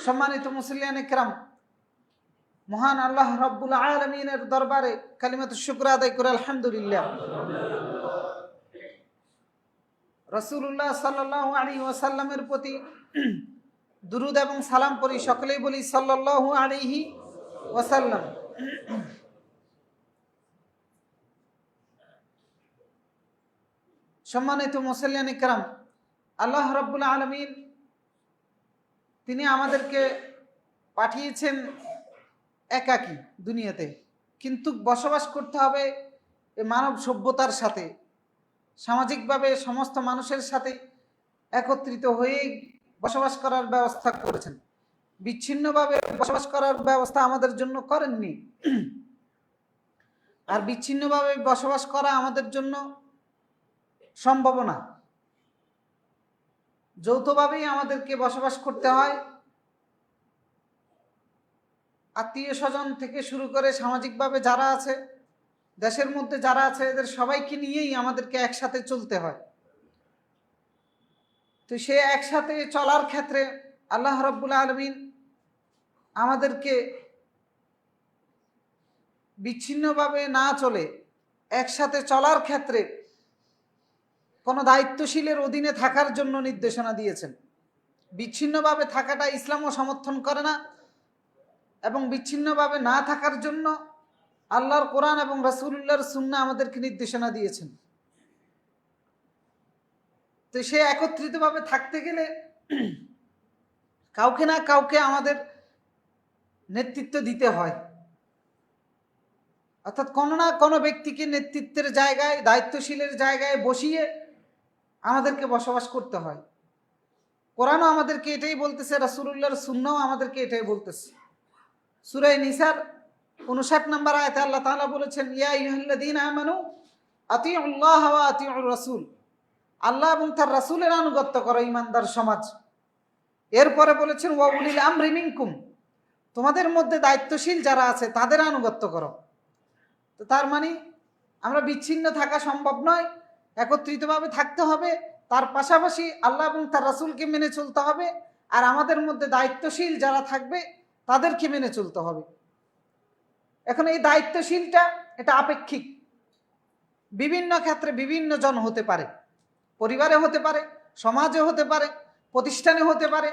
সম্মানিত মুসলিয়ান ইকরাম, মহান আল্লাহ রাব্বুল আলামিনের দরবারে কালিমাতুশ শুকর আদায় করে আলহামদুলিল্লাহ। রাসূলুল্লাহ সাল্লাল্লাহু আলাইহি ওয়াসাল্লামের প্রতি দুরুদ এবং সালাম পড়ি। সকলেই বলি সাল্লাল্লাহু আলাইহি ওয়াসাল্লাম। সম্মানিত মুসলিয়ান ইকরাম, আল্লাহ রাব্বুল আলামিন তিনি আমাদেরকে পাঠিয়েছেন একাকী দুনিয়াতে, কিন্তু বসবাস করতে হবে এই মানব সভ্যতার সাথে, সামাজিকভাবে সমস্ত মানুষের সাথে একত্রিত হয়ে বসবাস করার ব্যবস্থা করেছেন। বিচ্ছিন্নভাবে বসবাস করার ব্যবস্থা আমাদের জন্য করেননি, আর বিচ্ছিন্নভাবে বসবাস করা আমাদের জন্য সম্ভব না। যৌথভাবেই আমাদেরকে বসবাস করতে হয়। আত্মীয় স্বজন থেকে শুরু করে সামাজিকভাবে যারা আছে, দেশের মধ্যে যারা আছে, এদের সবাইকে নিয়েই আমাদেরকে একসাথে চলতে হয়। তো সে একসাথে চলার ক্ষেত্রে আল্লাহ রাব্বুল আলামিন আমাদেরকে বিচ্ছিন্নভাবে না চলে একসাথে চলার ক্ষেত্রে কোনো দায়িত্বশীলের অধীনে থাকার জন্য নির্দেশনা দিয়েছেন। বিচ্ছিন্নভাবে থাকাটা ইসলামও সমর্থন করে না, এবং বিচ্ছিন্নভাবে না থাকার জন্য আল্লাহর কোরআন এবং রাসূলুল্লাহর সুন্নাহ আমাদেরকে নির্দেশনা দিয়েছেন। তো সে একত্রিতভাবে থাকতে গেলে কাউকে না কাউকে আমাদের নেতৃত্ব দিতে হয়, অর্থাৎ কোনো না কোনো ব্যক্তিকে নেতৃত্বের জায়গায়, দায়িত্বশীলের জায়গায় বসিয়ে আমাদেরকে বসবাস করতে হয়। কোরআনও আমাদেরকে এটাই বলতেছে, রাসূলুল্লাহর সুন্নাহও আমাদেরকে এটাই বলতেছে। সূরা নিসার 59 নম্বর আয়াতে আল্লাহ তাআলা বলেছেন, ইয়া আইয়ুহাল্লাযীনা আমানু আতিউল্লাহ ওয়া আতিউর রাসূল, আল্লাহ এবং তার রাসূলের আনুগত্য করো ঈমানদার সমাজ। এরপরে বলেছেন ওয়া উলিল আমরি মিনকুম, তোমাদের মধ্যে দায়িত্বশীল যারা আছে তাদের আনুগত্য করো। তো তার মানে আমরা বিচ্ছিন্ন থাকা সম্ভব নয়, একত্রিতভাবে থাকতে হবে, তার পাশাপাশি আল্লাহ এবং তার রাসূলকে মেনে চলতে হবে, আর আমাদের মধ্যে দায়িত্বশীল যারা থাকবে তাদেরকে মেনে চলতে হবে। এখন এই দায়িত্বশীলটা এটা আপেক্ষিক, বিভিন্ন ক্ষেত্রে বিভিন্ন জন হতে পারে, পরিবারে হতে পারে, সমাজে হতে পারে, প্রতিষ্ঠানে হতে পারে।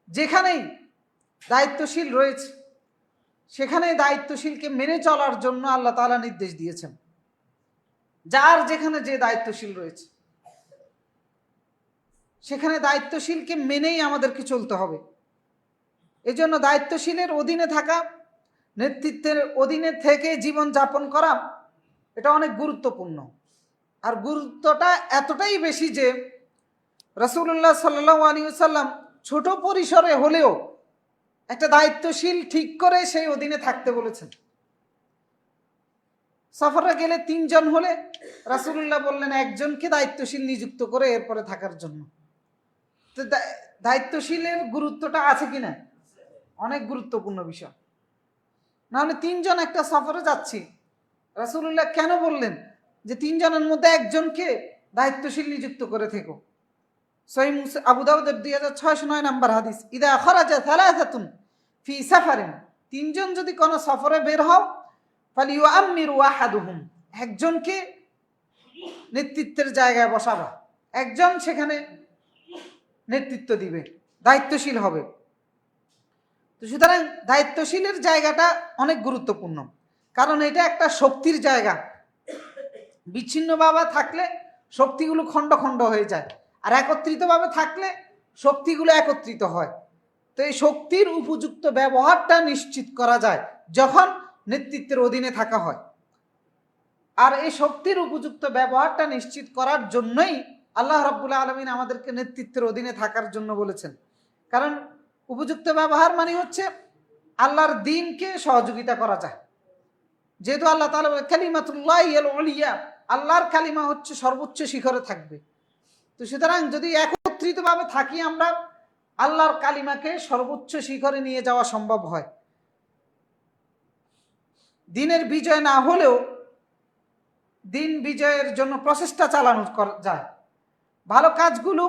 যেখানেই দায়িত্বশীল রয়েছে সেখানেই দায়িত্বশীলকে মেনে চলার জন্য আল্লাহ তাআলা নির্দেশ দিয়েছেন। যার যেখানে যে দায়িত্বশীল রয়েছে সেখানে দায়িত্বশীলকে মেনেই আমাদেরকে চলতে হবে। এজন্য দায়িত্বশীলের অধীনে থাকা, নেতৃত্বের অধীনে থেকে জীবন যাপন করা এটা অনেক গুরুত্বপূর্ণ। আর গুরুত্বটা এতটাই বেশি যে রাসূলুল্লাহ সাল্লাল্লাহু আলাইহি ওয়াসাল্লাম ছোট পরিসরে হলেও একটা দায়িত্বশীল ঠিক করে সেই অধীনে থাকতে বলেছেন। সফরে গেলে 3 জন হলে রাসূলুল্লাহ বললেন একজনকে দায়িত্বশীল নিযুক্ত করে এরপরে থাকার জন্য। তো দায়িত্বশীলের গুরুত্বটা আছে কিনা, অনেক গুরুত্বপূর্ণ বিষয়। নাহলে 3 জন একটা সফরে যাচ্ছি, রাসূলুল্লাহ কেন বললেন যে 3 জনের মধ্যে একজনকে দায়িত্বশীল নিযুক্ত করে থেকো? সহিহ আবু দাউদের 2609 নম্বর হাদিস, ইদা খরাজা সালাসাতুন ফি সাফারিন, 3 জন যদি কোনো সফরে বের হও, ফালিয়ুআম্মিরু আহাদুহুম, একজনকে নেতৃত্বের জায়গায় বসাবা, একজন সেখানে নেতৃত্ব দিবে, দায়িত্বশীল হবে। তো সুতরাং দায়িত্বশীলের জায়গাটা অনেক গুরুত্বপূর্ণ, কারণ এটা একটা শক্তির জায়গা। বিচ্ছিন্নভাবে থাকলে শক্তিগুলো খণ্ড খণ্ড হয়ে যায়, আর একত্রিতভাবে থাকলে শক্তিগুলো একত্রিত হয়। তো এই শক্তির উপযুক্ত ব্যবহারটা নিশ্চিত করা যায় যখন নেতৃত্বের অধীনে থাকা হয়। আর এই শক্তির উপযুক্ত ব্যবহারটা নিশ্চিত করার জন্যই আল্লাহ রাব্বুল আলামিন আমাদেরকে নেতৃত্বের অধীনে থাকার জন্য বলেছেন। কারণ উপযুক্ত ব্যবহার মানে হচ্ছে আল্লাহর দ্বীনকে সহযোগিতা করা যায়। যেহেতু আল্লাহ তাআলা বলেন কালিমাতুল্লাহিল উলিয়া, আল্লাহর কালিমা হচ্ছে সর্বোচ্চ শিখরে থাকবে। তো সুতরাং যদি একত্রিতভাবে থাকি আমরা, আল্লাহর কালিমাকে সর্বোচ্চ শিখরে নিয়ে যাওয়া সম্ভব হয়। দিনের বিজয় না হলেও দিন বিজয়ের জন্য প্রচেষ্টা চালানো যায়। ভালো কাজগুলো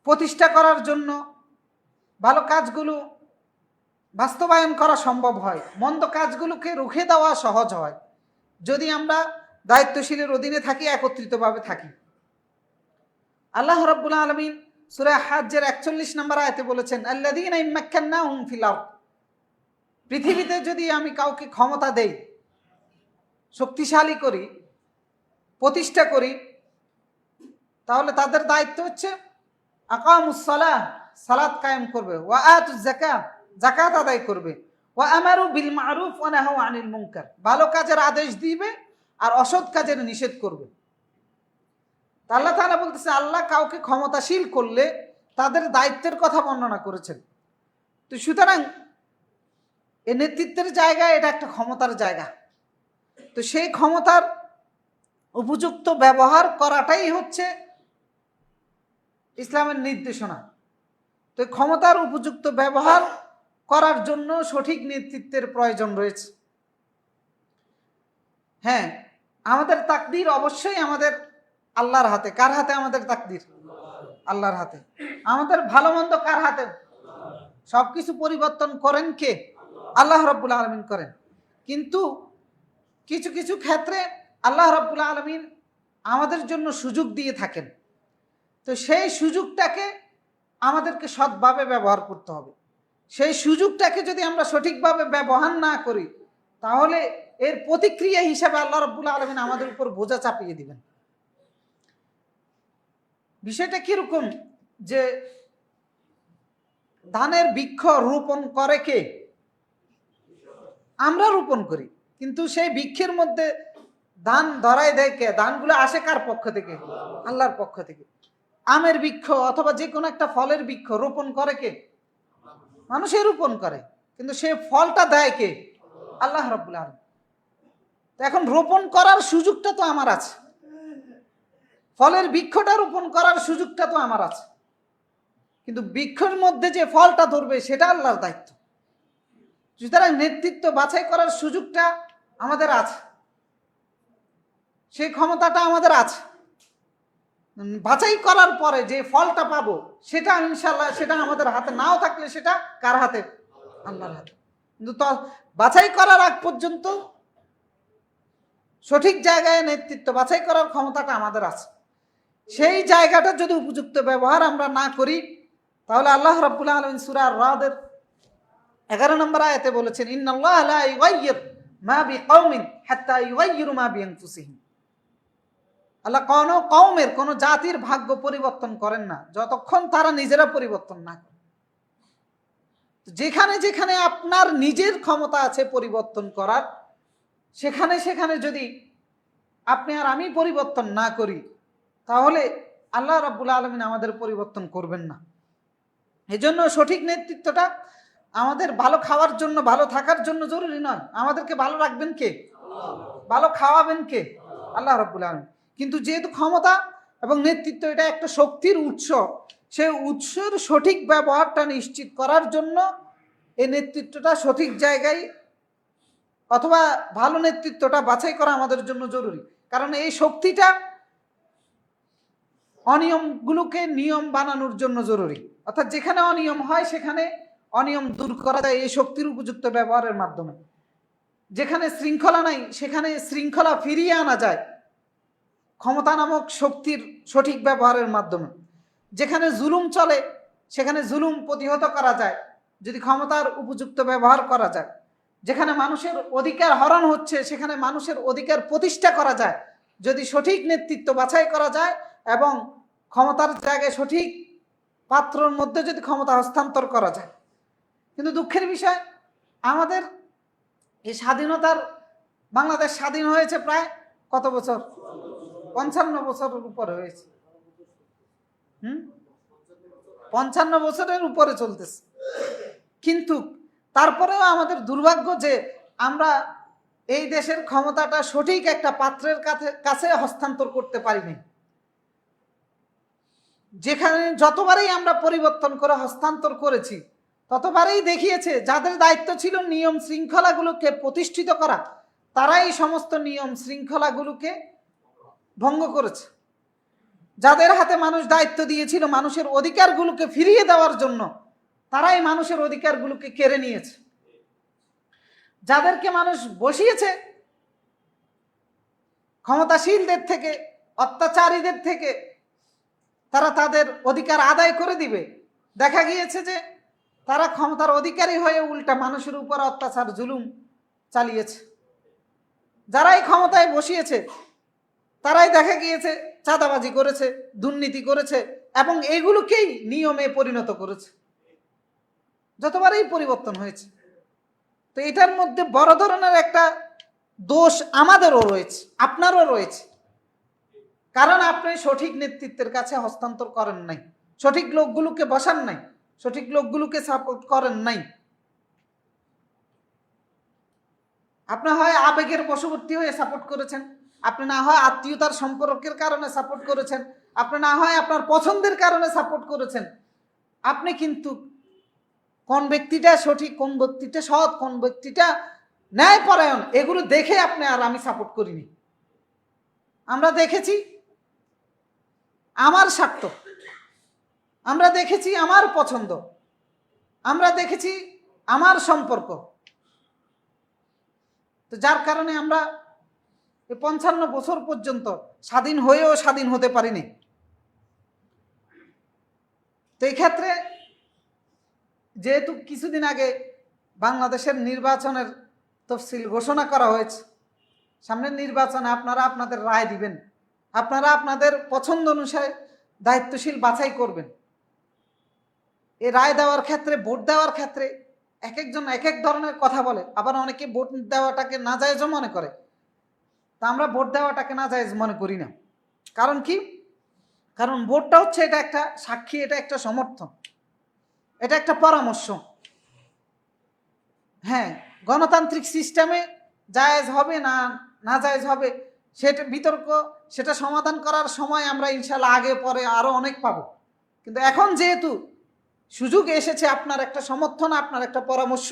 প্রতিষ্ঠা করার জন্য, ভালো কাজগুলো বাস্তবায়ন করা সম্ভব হয়, মন্দ কাজগুলোকে রুখে দেওয়া সহজ হয় যদি আমরা দায়িত্বশীলের অধীনে থাকি, একত্রিতভাবে থাকি। আল্লাহ রাব্বুল আলামিন সূরা হাজ্জের 41 নম্বর আয়াতে বলেছেন, আল্লাযীনা ইম্মাক্কান্নাহুম ফিল আরদ, পৃথিবীতে যদি আমি কাউকে ক্ষমতা দেই, শক্তিশালী করি, প্রতিষ্ঠা করি, তাহলে তাদের দায়িত্ব হচ্ছে আকামুস সালাহ, সালাত কায়েম করবে, ওয়া আতুজ যাকাত, যাকাত আদায় করবে, ওয়া আমারু বিল মারুফ ওয়া নাহাউ আনিল মুনকার, ভালো কাজের আদেশ দিবে আর অসৎ কাজের নিষেধ করবে। আল্লাহ তাআলা বলতেছে, আল্লাহ কাউকে ক্ষমতাশীল করলে তাদের দায়িত্বের কথা বর্ণনা করেছেন। তো সুতরাং এই নেতৃত্বের জায়গা, এটা একটা ক্ষমতার জায়গা। তো সেই ক্ষমতার উপযুক্ত ব্যবহার করাটাই হচ্ছে ইসলামের নির্দেশনা। তো ক্ষমতার উপযুক্ত ব্যবহার করার জন্য সঠিক নেতৃত্বের প্রয়োজন রয়েছে। হ্যাঁ, আমাদের তাকদীর অবশ্যই আমাদের আল্লাহর হাতে। কার হাতে আমাদের তাকদীর? আল্লাহর হাতে। আমাদের ভালো মন্দ কার হাতে? সবকিছু পরিবর্তন করেন কে? আল্লাহ রাব্বুল আলামিন করেন। কিন্তু কিছু কিছু ক্ষেত্রে আল্লাহ রাব্বুল আলামিন আমাদের জন্য সুযোগ দিয়ে থাকেন। তো সেই সুযোগটাকে আমাদেরকে সৎভাবে ব্যবহার করতে হবে। সেই সুযোগটাকে যদি আমরা সঠিকভাবে ব্যবহার না করি, তাহলে এর প্রতিক্রিয়া হিসাবে আল্লাহ রাব্বুল আলামিন আমাদের উপর বোঝা চাপিয়ে দিবেন। বিষয়টা কিরকম, যে ধানের বৃক্ষ রোপণ করে কে? আমরা রোপণ করি, কিন্তু সেই বৃক্ষের মধ্যে ধান ধরায় দেয় কে? ধানগুলো আসে কার পক্ষ থেকে? আল্লাহর পক্ষ থেকে। আমের বৃক্ষ অথবা যে কোনো একটা ফলের বৃক্ষ রোপণ করে কে? মানুষে রোপণ করে, কিন্তু সে ফলটা দেয় কে? আল্লাহ রাব্বুল আলামিন। এখন রোপণ করার সুযোগটা তো আমার আছে, ফলের বৃক্ষটা রোপণ করার সুযোগটা তো আমার আছে, কিন্তু বৃক্ষের মধ্যে যে ফলটা ধরবে সেটা আল্লাহর দায়িত্ব। সুতরাং নেতৃত্ব বাছাই করার সুযোগটা আমাদের আছে, সেই ক্ষমতাটা আমাদের আছে। বাছাই করার পরে যে ফলটা পাবো সেটা ইনশাআল্লাহ সেটা আমাদের হাতে নাও থাকলে সেটা কার হাতে? আল্লাহর হাতে। কিন্তু তো বাছাই করার আগ পর্যন্ত সঠিক জায়গায় নেতৃত্ব বাছাই করার ক্ষমতাটা আমাদের আছে। সেই জায়গাটা যদি উপযুক্ত ব্যবহার আমরা না করি, তাহলে আল্লাহ রাব্বুল আলামিন সূরা আর-রাদের 11 নম্বর আয়াতে বলেছেন, ইন্নাল্লাহা লা ইউগাইয়ির মা বিকাউমিন হাত্তা ইউগাইয়িরু মা বিআনফুসিহিম। আল্লাহ কোনো কওমের, কোনো জাতির ভাগ্য পরিবর্তন করেন না যতক্ষণ তারা নিজেরা পরিবর্তন না করে। যেখানে যেখানে আপনার নিজের ক্ষমতা আছে পরিবর্তন করার, সেখানে সেখানে যদি আপনি আর আমি পরিবর্তন না করি, তাহলে আল্লাহ রাব্বুল আলামিন আমাদের পরিবর্তন করবেন না। এজন্য সঠিক নেতৃত্বটা আমাদের ভালো খাওয়ার জন্য, ভালো থাকার জন্য জরুরি নয়। আমাদেরকে ভালো রাখবেন কে? ভালো খাওয়াবেন কে? আল্লাহ রাব্বুল আলামিন। কিন্তু যেহেতু ক্ষমতা এবং নেতৃত্ব এটা একটা শক্তির উৎস, সেই উৎসের সঠিক ব্যবহারটা নিশ্চিত করার জন্য এই নেতৃত্বটা সঠিক জায়গায় অথবা ভালো নেতৃত্বটা বাছাই করা আমাদের জন্য জরুরি। কারণ এই শক্তিটা অনিয়মগুলোকে নিয়ম বানানোর জন্য জরুরি। অর্থাৎ যেখানে অনিয়ম হয় সেখানে অনিয়ম দূর করা যায় এই শক্তির উপযুক্ত ব্যবহারের মাধ্যমে। যেখানে শৃঙ্খলা নাই সেখানে শৃঙ্খলা ফিরিয়ে আনা যায় ক্ষমতা নামক শক্তির সঠিক ব্যবহারের মাধ্যমে। যেখানে জুলুম চলে সেখানে জুলুম প্রতিহত করা যায় যদি ক্ষমতার উপযুক্ত ব্যবহার করা যায়। যেখানে মানুষের অধিকার হরণ হচ্ছে সেখানে মানুষের অধিকার প্রতিষ্ঠা করা যায় যদি সঠিক নেতৃত্ব বাছাই করা যায় এবং ক্ষমতার জায়গায় সঠিক পাত্রর মধ্যে যদি ক্ষমতা হস্তান্তর করা যায়। কিন্তু দুঃখের বিষয়, আমাদের এই স্বাধীনতার, বাংলাদেশ স্বাধীন হয়েছে প্রায় কত বছর? 55 বছরের উপরে হয়েছে। 55 বছরের উপরে চলতেছে। কিন্তু তারপরেও আমাদের দুর্ভাগ্য যে আমরা এই দেশের ক্ষমতাটা সঠিক একটা পাত্রের কাছে হস্তান্তর করতে পারিনি। যেখানে যতবারই আমরা পরিবর্তন করে হস্তান্তর করেছি ততবারই দেখিয়েছে যাদের দায়িত্ব ছিল নিয়ম শৃঙ্খলাগুলোকে প্রতিষ্ঠিত করা, তারাই সমস্ত নিয়ম শৃঙ্খলাগুলোকে ভঙ্গ করেছে। যাদের হাতে মানুষ দায়িত্ব দিয়েছিল মানুষের অধিকারগুলোকে ফিরিয়ে দেওয়ার জন্য, তারাই মানুষের অধিকারগুলোকে কেড়ে নিয়েছে। যাদেরকে মানুষ বসিয়েছে ক্ষমতাশীলদের থেকে, অত্যাচারীদের থেকে, তারা তাদের অধিকার আদায় করে দিবে, দেখা গিয়েছে যে তারা ক্ষমতার অধিকারী হয়ে উল্টা মানুষের উপর অত্যাচার জুলুম চালিয়েছে। যারাই ক্ষমতায় বসিয়েছে তারাই দেখা গিয়েছে চাঁদাবাজি করেছে, দুর্নীতি করেছে এবং এগুলোকেই নিয়মে পরিণত করেছে। যতবারই পরিবর্তন হয়েছে। তো এটার মধ্যে বড় ধরনের একটা দোষ আমাদেরও রয়েছে, আপনারও রয়েছে। কারণ আপনি সঠিক নেতৃত্বের কাছে হস্তান্তর করেন নাই, সঠিক লোকগুলোকে বসান নাই, সঠিক লোকগুলোকে সাপোর্ট করেন নাই। আপনি হয় আবেগের বশবর্তী হয়ে সাপোর্ট করেছেন, আপনি না হয় আত্মীয়তার সম্পর্কের কারণে সাপোর্ট করেছেন, আপনি না হয় আপনার পছন্দের কারণে সাপোর্ট করেছেন। আপনি কিন্তু কোন ব্যক্তিটা সঠিক, কোন ব্যক্তিটা সৎ, কোন ব্যক্তিটা ন্যায়পরায়ণ, এগুলো দেখে আপনি আর আমি সাপোর্ট করিনি। আমরা দেখেছি আমার স্বার্থ, আমরা দেখেছি আমার পছন্দ, আমরা দেখেছি আমার সম্পর্ক। তো যার কারণে আমরা 55 বছর পর্যন্ত স্বাধীন হয়েও স্বাধীন হতে পারিনি। তো এই ক্ষেত্রে যেহেতু কিছুদিন আগে বাংলাদেশের নির্বাচনের তফসিল ঘোষণা করা হয়েছে, সামনের নির্বাচনে আপনারা আপনাদের রায় দিবেন, আপনারা আপনাদের পছন্দ অনুসারে দায়িত্বশীল বাছাই করবেন। এই রায় দেওয়ার ক্ষেত্রে, ভোট দেওয়ার ক্ষেত্রে এক একজন এক এক ধরনের কথা বলে, আবার অনেকে ভোট দেওয়াটাকে নাজায়েজও মনে করে। তা আমরা ভোট দেওয়াটাকে নাজায়েজ মনে করি না। কারণ কি? কারণ ভোটটা হচ্ছে এটা একটা সাক্ষী, এটা একটা সমর্থন, এটা একটা পরামর্শ। হ্যাঁ, গণতান্ত্রিক সিস্টেমে জায়েজ হবে না না জায়েজ হবে সেটা বিতর্ক, সেটা সমাধান করার সময় আমরা ইনশাল্লাহ আগে পরে আরো অনেক পাবো। কিন্তু এখন যেহেতু সুযোগ এসেছে, আপনার একটা সমর্থন, আপনার একটা পরামর্শ,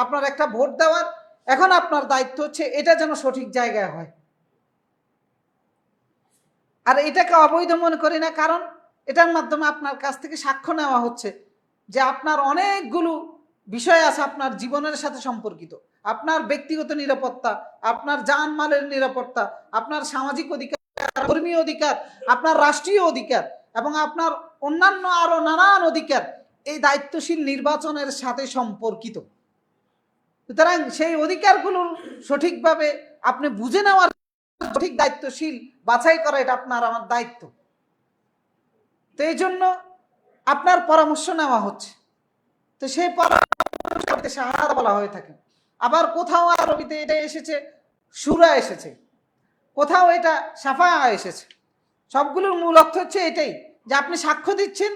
আপনার একটা ভোট দেওয়ার, এখন আপনার দায়িত্ব হচ্ছে এটা যেন সঠিক জায়গায় হয়। আর এটাকে অবৈধ মনে করি না, কারণ এটার মাধ্যমে আপনার কাছ থেকে সাক্ষ্য নেওয়া হচ্ছে যে আপনার অনেকগুলো বিষয় আছে আপনার জীবনের সাথে সম্পর্কিত, আপনার ব্যক্তিগত নিরাপত্তা, আপনার জানমালের নিরাপত্তা, আপনার সামাজিক অধিকার, ধর্মীয় অধিকার, আপনার রাষ্ট্রীয় অধিকার এবং আপনার অন্যান্য আরো নানান অধিকার এই দায়িত্বশীল নির্বাচনের সাথে সম্পর্কিত। সুতরাং সেই অধিকারগুলো সঠিকভাবে আপনি বুঝে নেওয়ার, সঠিক দায়িত্বশীল বাছাই করা, এটা আপনার আমার দায়িত্ব। তো এই জন্য আপনার পরামর্শ নেওয়া হচ্ছে। তো সেই পরামর্শ শাহাদা বলা হয়ে থাকে। আবার কোথাও আরবিতে এটা এসেছে সুরা এসেছে, কোথাও এটা সাফা এসেছে। সবগুলোর মূল অর্থ হচ্ছে এটাই যে আপনি সাক্ষ্য দিচ্ছেন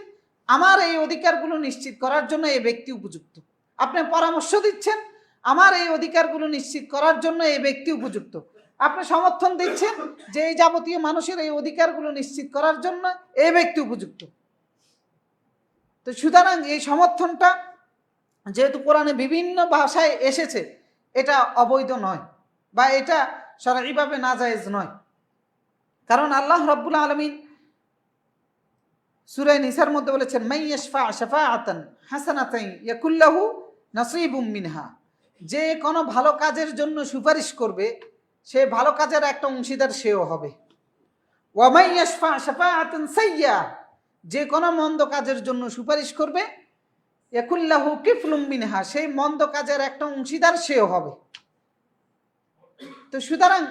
আমার এই অধিকারগুলো নিশ্চিত করার জন্য এই ব্যক্তি উপযুক্ত, আপনি পরামর্শ দিচ্ছেন আমার এই অধিকারগুলো নিশ্চিত করার জন্য এই ব্যক্তি উপযুক্ত, আপনি সমর্থন দিচ্ছেন যে এই যাবতীয় মানুষের এই অধিকারগুলো নিশ্চিত করার জন্য এই ব্যক্তি উপযুক্ত। তো সুতরাং এই সমর্থনটা যেহেতু কোরআনে বিভিন্ন ভাষায় এসেছে, এটা অবৈধ নয় বা এটা শরঈভাবে নাজায়েজ নয়। কারণ আল্লাহ রাব্বুল আলামিন সূরা নিসার মধ্যে বলেছেন, মান ইয়াশফা শাফাআতান হাসানাতান ইয়াকুল লাহু নাসীবুম মিনহা, যে কোনো ভালো কাজের জন্য সুপারিশ করবে সে ভালো কাজের একটা অংশীদার সেও হবে। ওয়া মান ইয়াশফা শাফাআতান সাইয়্যা, যে কোনো মন্দ কাজের জন্য সুপারিশ করবে ইয়াকুল লাহু কিফলুম মিনহা, সেই মন্দ কাজের একটা অংশীদার সেও হবে। তো সুতরাং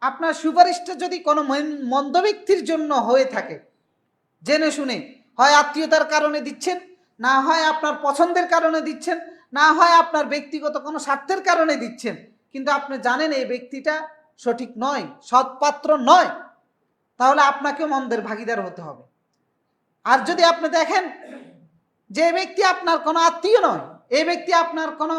আপনার সুপারিশটা যদি কোনো মন্দ ব্যক্তির জন্য হয়ে থাকে, জেনে শুনে, হয় আত্মীয়তার কারণে দিচ্ছেন, না হয় আপনার পছন্দের কারণে দিচ্ছেন, না হয় আপনার ব্যক্তিগত কোনো স্বার্থের কারণে দিচ্ছেন, কিন্তু আপনি জানেন এই ব্যক্তিটা সঠিক নয়, সৎপাত্র নয়, তাহলে আপনাকেও মন্দের ভাগীদার হতে হবে। আর যদি আপনি দেখেন যে ব্যক্তি আপনার কোনো আত্মীয় নয়, এই ব্যক্তি আপনার কোনো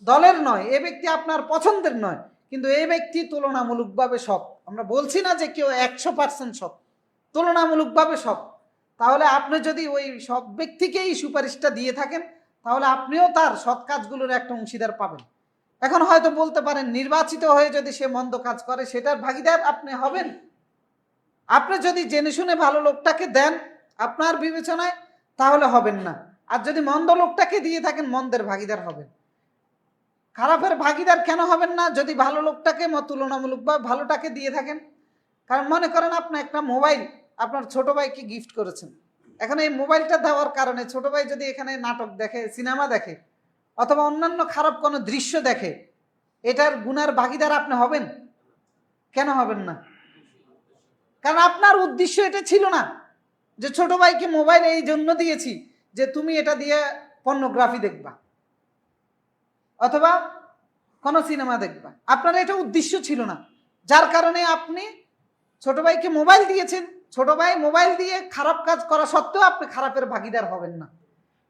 দলের নয়, এই ব্যক্তি আপনার পছন্দের নয়, কিন্তু এই ব্যক্তি তুলনামূলকভাবে সৎ, আমরা বলছি না যে কেউ 100% সৎ, তুলনামূলকভাবে সৎ, তাহলে আপনি যদি ওই সৎ ব্যক্তিকেই সুপারিশটা দিয়ে থাকেন, তাহলে আপনিও তার সৎ কাজগুলোর একটা অংশীদার পাবেন। এখন হয়তো বলতে পারেন, নির্বাচিত হয়ে যদি সে মন্দ কাজ করে সেটার ভাগীদার আপনি হবেন? আপনি যদি জেনে শুনে ভালো লোকটাকে দেন আপনার বিবেচনায়, তাহলে হবেন না। আর যদি মন্দ লোকটাকে দিয়ে থাকেন মন্দের ভাগিদার হবেন। খারাপের ভাগিদার কেন হবেন না? যদি ভালো লোকটাকে তুলনামূলক বা ভালোটাকে দিয়ে থাকেন। কারণ মনে করেন আপনি একটা মোবাইল আপনার ছোট ভাইকে গিফট করেছেন, এখন এই মোবাইলটা দেওয়ার কারণে ছোট ভাই যদি এখানে নাটক দেখে, সিনেমা দেখে, অথবা অন্যান্য খারাপ কোনো দৃশ্য দেখে, এটার গুনার ভাগিদার আপনি হবেন? কেন হবেন না? কারণ আপনার উদ্দেশ্য এটা ছিল না যে ছোট ভাইকে মোবাইল এই জন্য দিয়েছি যে তুমি এটা দিয়ে পর্নোগ্রাফি দেখবা অথবা কোনো সিনেমা দেখবা, আপনার এটা উদ্দেশ্য ছিল না, যার কারণে আপনি ছোট ভাইকে মোবাইল দিয়েছেন। ছোট ভাই মোবাইল দিয়ে খারাপ কাজ করা সত্ত্বেও আপনি খারাপের ভাগিদার হবেন না।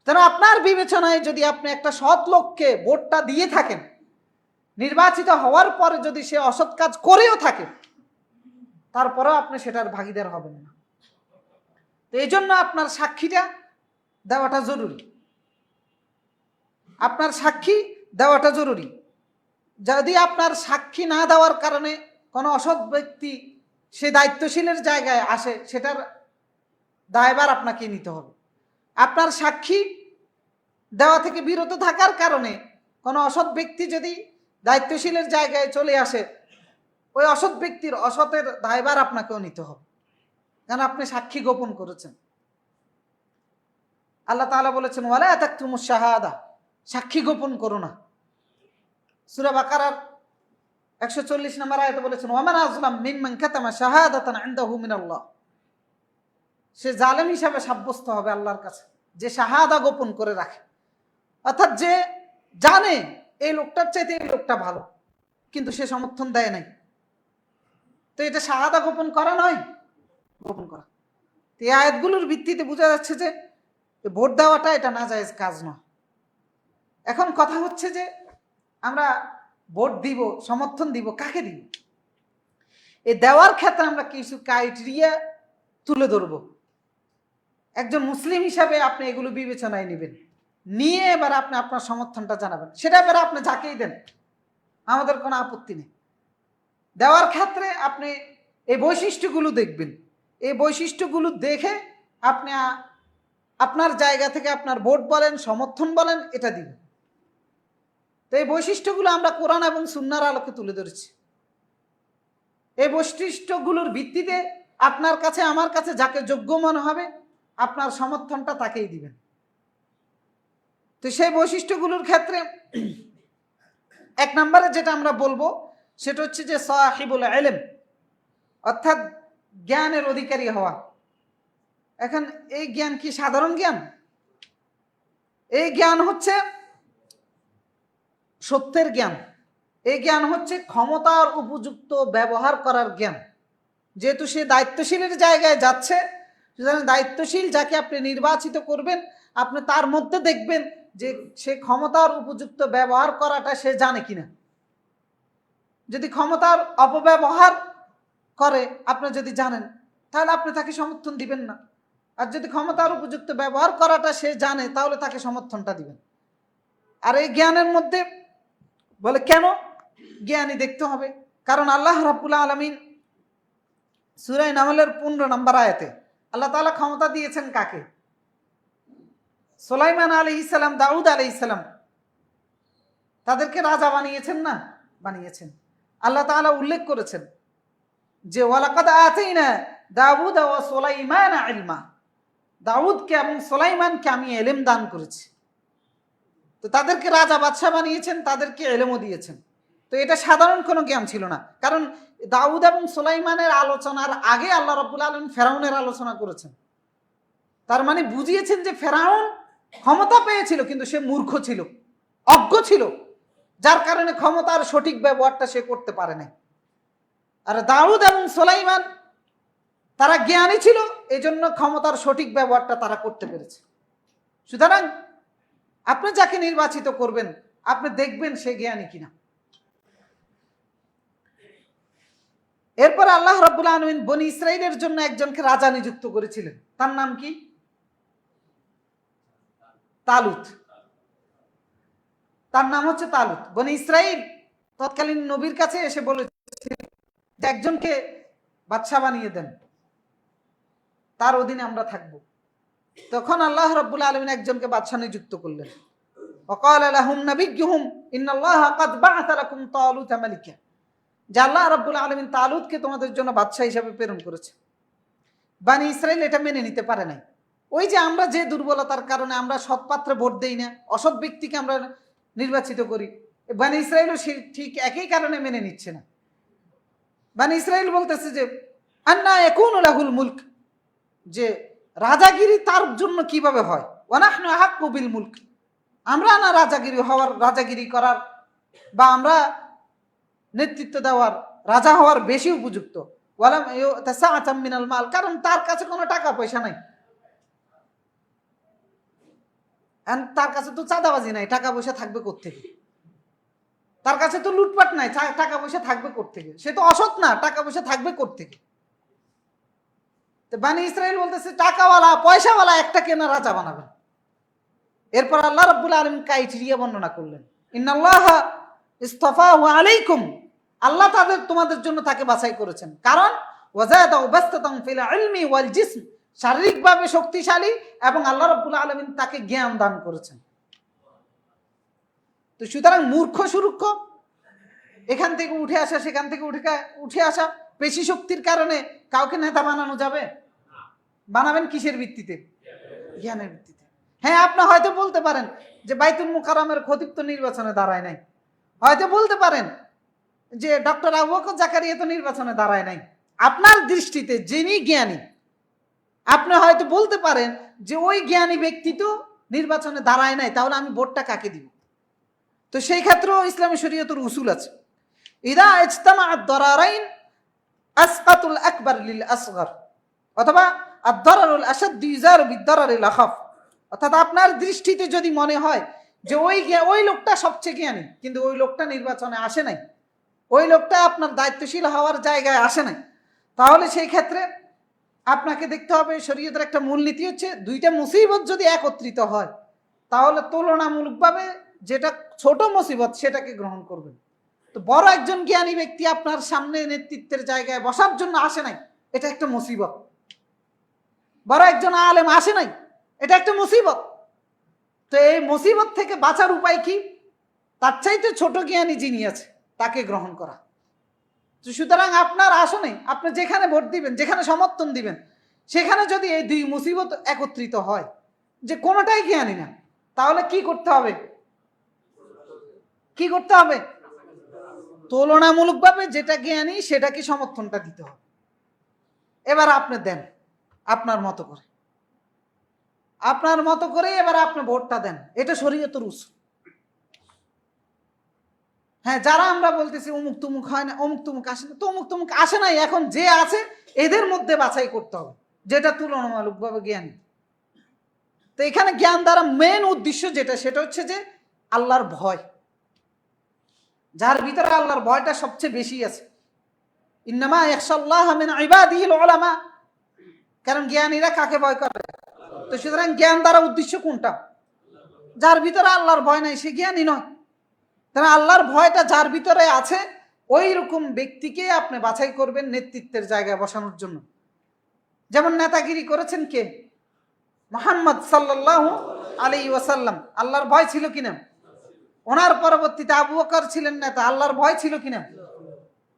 কারণ আপনার বিবেচনায় যদি আপনি একটা সৎ লোককে ভোটটা দিয়ে থাকেন, নির্বাচিত হওয়ার পরে যদি সে অসৎ কাজ করেও থাকে, তারপরেও আপনি সেটার ভাগিদার হবেন না। তো এই জন্য আপনার সাক্ষীটা দেওয়াটা জরুরি, আপনার সাক্ষী দেওয়াটা জরুরি। যদি আপনার সাক্ষী না দেওয়ার কারণে কোনো অসৎ ব্যক্তি সে দায়িত্বশীলের জায়গায় আসে, সেটার দায়ভার আপনাকে নিতে হবে। আপনার সাক্ষী দেওয়া থেকে বিরত থাকার কারণে কোনো অসৎ ব্যক্তি যদি দায়িত্বশীলের জায়গায় চলে আসে, ওই অসৎ ব্যক্তির অসতের দায়ভার আপনাকেও নিতে হবে, কারণ আপনি সাক্ষী গোপন করেছেন। আল্লাহ তাআলা বলেছেন ওয়ালা তাকতুমুশ শাহাদা, সাক্ষী গোপন করো না। সূরা বাকারার 140 নম্বর আয়াতে বলেছেন ওয়ামান আযলাম মিম্মান কাতামা শাহাদাতান ইনদাহু মিনাল্লাহ, সে জালেম হিসাবে সাব্যস্ত হবে আল্লাহর কাছে যে শাহাদা গোপন করে রাখে। অর্থাৎ যে জানে এই লোকটার চাইতে এই লোকটা ভালো, কিন্তু সে সমর্থন দেয় নাই, তো এটা শাহাদা গোপন করা নয়, গোপন করা। তো এই আয়াতগুলোর ভিত্তিতে বোঝা যাচ্ছে যে ভোট দেওয়াটা এটা নাজায়েজ কাজ নয়। এখন কথা হচ্ছে যে আমরা ভোট দিব, সমর্থন দিব, কাকে দিব? এই দেওয়ার ক্ষেত্রে আমরা কিছু ক্রাইটেরিয়া তুলে ধরব। একজন মুসলিম হিসাবে আপনি এগুলো বিবেচনায় নেবেন, নিয়ে এবার আপনি আপনার সমর্থনটা জানাবেন। সেটা এবার আপনি যাকেই দেন, আমাদের কোনো আপত্তি নেই। দেওয়ার ক্ষেত্রে আপনি এই বৈশিষ্ট্যগুলো দেখবেন, এই বৈশিষ্ট্যগুলো দেখে আপনি আপনার জায়গা থেকে আপনার ভোট বলেন, সমর্থন বলেন, এটা দিবেন। তো এই বৈশিষ্ট্যগুলো আমরা কোরআন এবং সুন্নাহর আলোকে তুলে ধরেছি। এই বৈশিষ্ট্যগুলোর ভিত্তিতে আপনার কাছে আমার কাছে যাকে যোগ্য মনে হবে আপনার সমর্থনটা তাকেই দিবেন। তো সেই বৈশিষ্ট্যগুলোর ক্ষেত্রে এক নম্বরে যেটা আমরা বলবো সেটা হচ্ছে যে সাহিবুল ইলম, অর্থাৎ জ্ঞানের অধিকারী হওয়া। এখন এই জ্ঞান কি সাধারণ জ্ঞান? এই জ্ঞান হচ্ছে সত্যের জ্ঞান, এই জ্ঞান হচ্ছে ক্ষমতার উপযুক্ত ব্যবহার করার জ্ঞান। যেহেতু সে দায়িত্বশীলের জায়গায় যাচ্ছে, সুতরাং দায়িত্বশীল যাকে আপনি নির্বাচিত করবেন আপনি তার মধ্যে দেখবেন যে সে ক্ষমতার উপযুক্ত ব্যবহার করাটা সে জানে কিনা। যদি ক্ষমতার অপব্যবহার করে আপনি যদি জানেন, তাহলে আপনি তাকে সমর্থন দিবেন না। আর যদি ক্ষমতার উপযুক্ত ব্যবহার করাটা সে জানে, তাহলে তাকে সমর্থনটা দিবেন। আর এই জ্ঞানের মধ্যে বলে কেন জ্ঞানী দেখতে হবে? কারণ আল্লাহ রাব্বুল আলামিন সূরা নামলের 15 নম্বর আয়াতে আল্লাহ তাআলা ক্ষমতা দিয়েছেন কাকে? সুলাইমান আলাইহিস সালাম, দাউদ আলাইহিস সালাম, তাদেরকে রাজা বানিয়েছেন না? বানিয়েছেন। আল্লাহ তাআলা উল্লেখ করেছেন যে ওয়ালাকাদ আতাইনা দাউদ ওয়া সুলাইমান ইলমা, দাউদকে এবং সুলাইমানকে আমি ইলম দান করেছি। তো তাদেরকে রাজা বাদশা বানিয়েছেন, তাদেরকে ইলমও দিয়েছেন। তো এটা সাধারণ কোনো জ্ঞান ছিল না, কারণ দাউদ এবং সুলাইমানের আলোচনার আগে আল্লাহ রাব্বুল আলামিন ফেরাউনের আলোচনা করেছেন। তার মানে বুঝিয়েছেন যে ফেরাউন ক্ষমতা পেয়েছিল কিন্তু সে মূর্খ ছিল, অজ্ঞ ছিল, যার কারণে ক্ষমতার সঠিক ব্যবহারটা সে করতে পারে নাই। আর দাউদ এবং সুলাইমান তারা জ্ঞানী ছিল, এই জন্য ক্ষমতার সঠিক ব্যবহারটা তারা করতে পেরেছে। সুতরাং আপনি যাকে নির্বাচিত করবেন আপনি দেখবেন সে জ্ঞানী কিনা। এরপর আল্লাহ রাব্বুল আলামিন বনি ইসরাইলের জন্য একজনকে রাজা নিযুক্ত করেছিলেন, তার নাম কি? তালুত। তার নাম হচ্ছে তালুত। বনি ইসরাইল তৎকালীন নবীর কাছে এসে বলেছে যে একজনকে বাদশা বানিয়ে দেন, তার অধীনে আমরা থাকব। তখন আল্লাহ রাব্বুল আলামিন একজনকে বাদশা নিযুক্ত করলেন। وقال لهم نبيهم ان الله قد بعث لكم طالوت ملكا, যে আল্লাহ রাব্বুল আলামিন তালুতকে তোমাদের জন্য বাদশা হিসেবে প্রেরণ করেছে। বনি ইসরাইল এটা মেনে নিতে পারে নাই। ওই যে আমরা যে দুর্বলতার কারণে আমরা সৎ পাত্রে ভোট দেই না, অসৎ ব্যক্তিকে আমরা নির্বাচিত করি, বনি ইসরাইলও ঠিক একই কারণে মেনে নিচ্ছে না। বনি ইসরাইল বলতেছে যে আন্না ইয়াকুনু লাহুল মুলক, যে রাজাগিরি তার জন্য কিভাবে হয়, ওয়া নাহনু আহাক্কু বিল মুলক, আমরা না রাজাগিরি করার বা আমরা নেতৃত্ব দেওয়ার, রাজা হওয়ার বেশি উপযুক্ত। ওয়ালাম তাসাআতাম মিনাল মাল, কারণ তার কাছে কোনো টাকা পয়সা নাই, তার কাছে তো চাঁদাবাজি নাই, টাকা পয়সা থাকবে কোত্থেকে? তার কাছে তো লুটপাট নাই, টাকা পয়সা থাকবে কোত্থেকে? সে তো অসৎ না, টাকা পয়সা থাকবে কোত্থেকে? তো বনি ইসরাইল বলতেছে টাকাওয়ালা পয়সাওয়ালা একটা কেনা রাজা বানাবেন। এরপর আল্লাহ রাব্বুল আলামিন ক্রাইটেরিয়া বর্ণনা করলেন, ইন্নাল্লাহা ইসতাফাহু আলাইকুম, আল্লাহ তোমাদের জন্য তাকে বাছাই করেছেন, কারণ ওয়াজাদাহু বাসতাতান ফিল ইলমি ওয়াল জিসম, শারীরিকভাবে শক্তিশালী এবং আল্লাহ রাব্বুল আলামিন তাকে জ্ঞান দান করেছেন। তো সুতরাং মূর্খ সুরুক্ষ এখান থেকে উঠে আসা সেখান থেকে উঠে আসা পেশি শক্তির কারণে কাউকে নেতা বানানো যাবে? বানাবেন কিসের ভিত্তিতে? জ্ঞানের ভিত্তিতে। হ্যাঁ, আপনি হয়তো বলতে পারেন যে বাইতুল মুকাররমের খতিব তো নির্বাচনে দাঁড়ায় নাই, হয়তো বলতে পারেন যে ডক্টর আবু বকর জাকারিয়া তো নির্বাচনে দাঁড়ায় নাই। আপনার দৃষ্টিতে যিনি জ্ঞানী, আপনি হয়তো বলতে পারেন যে ওই জ্ঞানী ব্যক্তি তো নির্বাচনে দাঁড়ায় নাই, তাহলে আমি ভোটটা কাকে দিব? তো সেই ক্ষেত্রেও ইসলামী শরীয়তের উসুল আছে, ইদা ইজতামাআত দারারাইন আসকাতুল আকবার লিল আসগর, অথবা আদ-দারারুল আশাদ্দ ইউজারু বিদ-দারারিল আখাফ। অর্থাৎ আপনার দৃষ্টিতে যদি মনে হয় যে ওই লোকটা সবচেয়ে জ্ঞানী, কিন্তু ওই লোকটা নির্বাচনে আসে নাই, ওই লোকটা আপনার দায়িত্বশীল হওয়ার জায়গায় আসে নাই, তাহলে সেই ক্ষেত্রে আপনাকে দেখতে হবে শরীয়তের একটা মূলনীতি হচ্ছে, দুইটা মুসিবত যদি একত্রিত হয় তাহলে তুলনামূলকভাবে যেটা ছোট মুসিবত সেটাকে গ্রহণ করবেন। তো বড় একজন জ্ঞানী ব্যক্তি আপনার সামনে নেতৃত্বের জায়গায় বসার জন্য আসে নাই, এটা একটা মুসিবত। বড় একজন আলেম আসে নাই, এটা একটা মুসিবত। তো এই মুসিবত থেকে বাঁচার উপায় কি? তার চাইতে ছোট জ্ঞানী যিনি আছে তাকে গ্রহণ করা। তো সুতরাং আপনার আসনে আপনি যেখানে ভোট দিবেন, যেখানে সমর্থন দিবেন, সেখানে যদি এই দুই মুসিবত একত্রিত হয় যে কোনোটাই জ্ঞানী না, তাহলে কি করতে হবে? কি করতে হবে? তুলনামূলকভাবে যেটা জ্ঞানী সেটাকে সমর্থনটা দিতে হবে। এবার আপনি দেন আপনার মতো করে, আপনার মতো করে এবার আপনি ভোটটা দেন, এটা শরীয়তের উসুল। হ্যাঁ, যারা আমরা বলতেছি অমুক তুমুক হয় না, অমুক তুমুক আসে না, তো অমুক তুমুক আসে নাই, এখন যে আছে এদের মধ্যে বাছাই করতে হবে যেটা তুলনামূলকভাবে জ্ঞানী। তো এখানে জ্ঞান দ্বারা মেন উদ্দেশ্য যেটা, সেটা হচ্ছে যে আল্লাহর ভয়, যার ভিতরে আল্লাহর ভয়টা সবচেয়ে বেশি আছে। ইন্নামা ইয়াখশাল্লাহ মিন ইবাদিহিল উলামা, কারণ জ্ঞানীরা কাকে ভয় করে? তো সুতরাং জ্ঞান দ্বারা উদ্দেশ্য কোনটা? যার ভিতরে আল্লাহর ভয় নাই সে জ্ঞানী নয়। তাহলে আল্লাহর ভয়টা যার ভিতরে আছে ওই রকম ব্যক্তিকে আপনি বাছাই করবেন নেতৃত্বের জায়গায় বসানোর জন্য। যেমন নেতাগিরি করেছেন কে? মুহাম্মদ সাল্লাল্লাহু আলাইহি ওয়াসাল্লাম। আল্লাহর ভয় ছিল কিনা? ওনার পরবর্তীতে আবু বকর ছিলেন নেতা, আল্লাহর ভয় ছিল কিনা?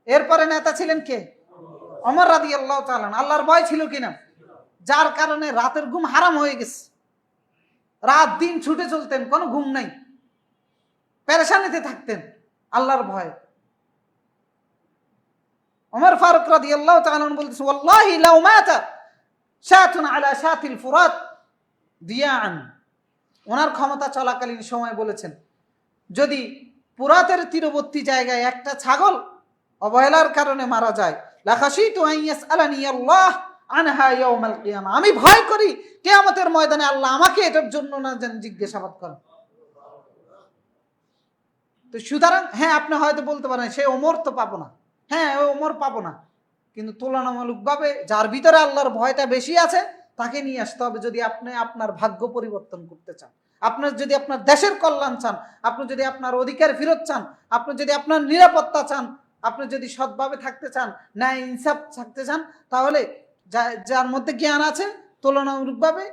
এরপরে নেতা ছিলেন কে? ওমর রাদিয়াল্লাহু তাআলা, আল্লাহর ভয় ছিল কিনা? যার কারণে রাতের ঘুম হারাম হয়ে গেছে, রাত দিন ছুটে চলতেন, কোনো ঘুম নাই, পেরেশানিতে থাকতেন আল্লাহর ভয়। ওমর ফারুক রাদিয়াল্লাহু তাআলা বলতেছে, ওয়াল্লাহি লাউ মাতা শাতুন আলা শাতিল ফুরাত দিয়ান। ওনার ক্ষমতা চলাকালীন সময় বলেছেন, যদি ফুরাতের তীরবর্তী জায়গায় একটা ছাগল অবহেলার কারণে মারা যায়, লাখাশিতু আন ইয়াসআলানি আল্লাহ আনহা ইয়াউমাল কিয়ামা, আমি ভয় করি কিয়ামতের ময়দানে আল্লাহ আমাকে এটার জন্য না জিজ্ঞাসাবাদ করেন। তো সুতরাং হ্যাঁ, আপনি হয়তো বলতে পারেন সে ওমর তো পাবো না, হ্যাঁ ওই ওমর পাবো না, কিন্তু তুলনামূলকভাবে যার ভিতরে আল্লাহর ভয়টা বেশি আছে তাকে নিয়ে আসতে হবে যদি আপনি আপনার ভাগ্য পরিবর্তন করতে চান, আপনার যদি আপনার দেশের কল্যাণ চান, আপনি যদি আপনার অধিকার ফেরত চান, আপনি যদি আপনার নিরাপত্তা চান, আপনি যদি সৎভাবে থাকতে চান, ন্যায় ইনসাফ থাকতে চান, তাহলে যার মধ্যে জ্ঞান আছে তুলনামূলকভাবে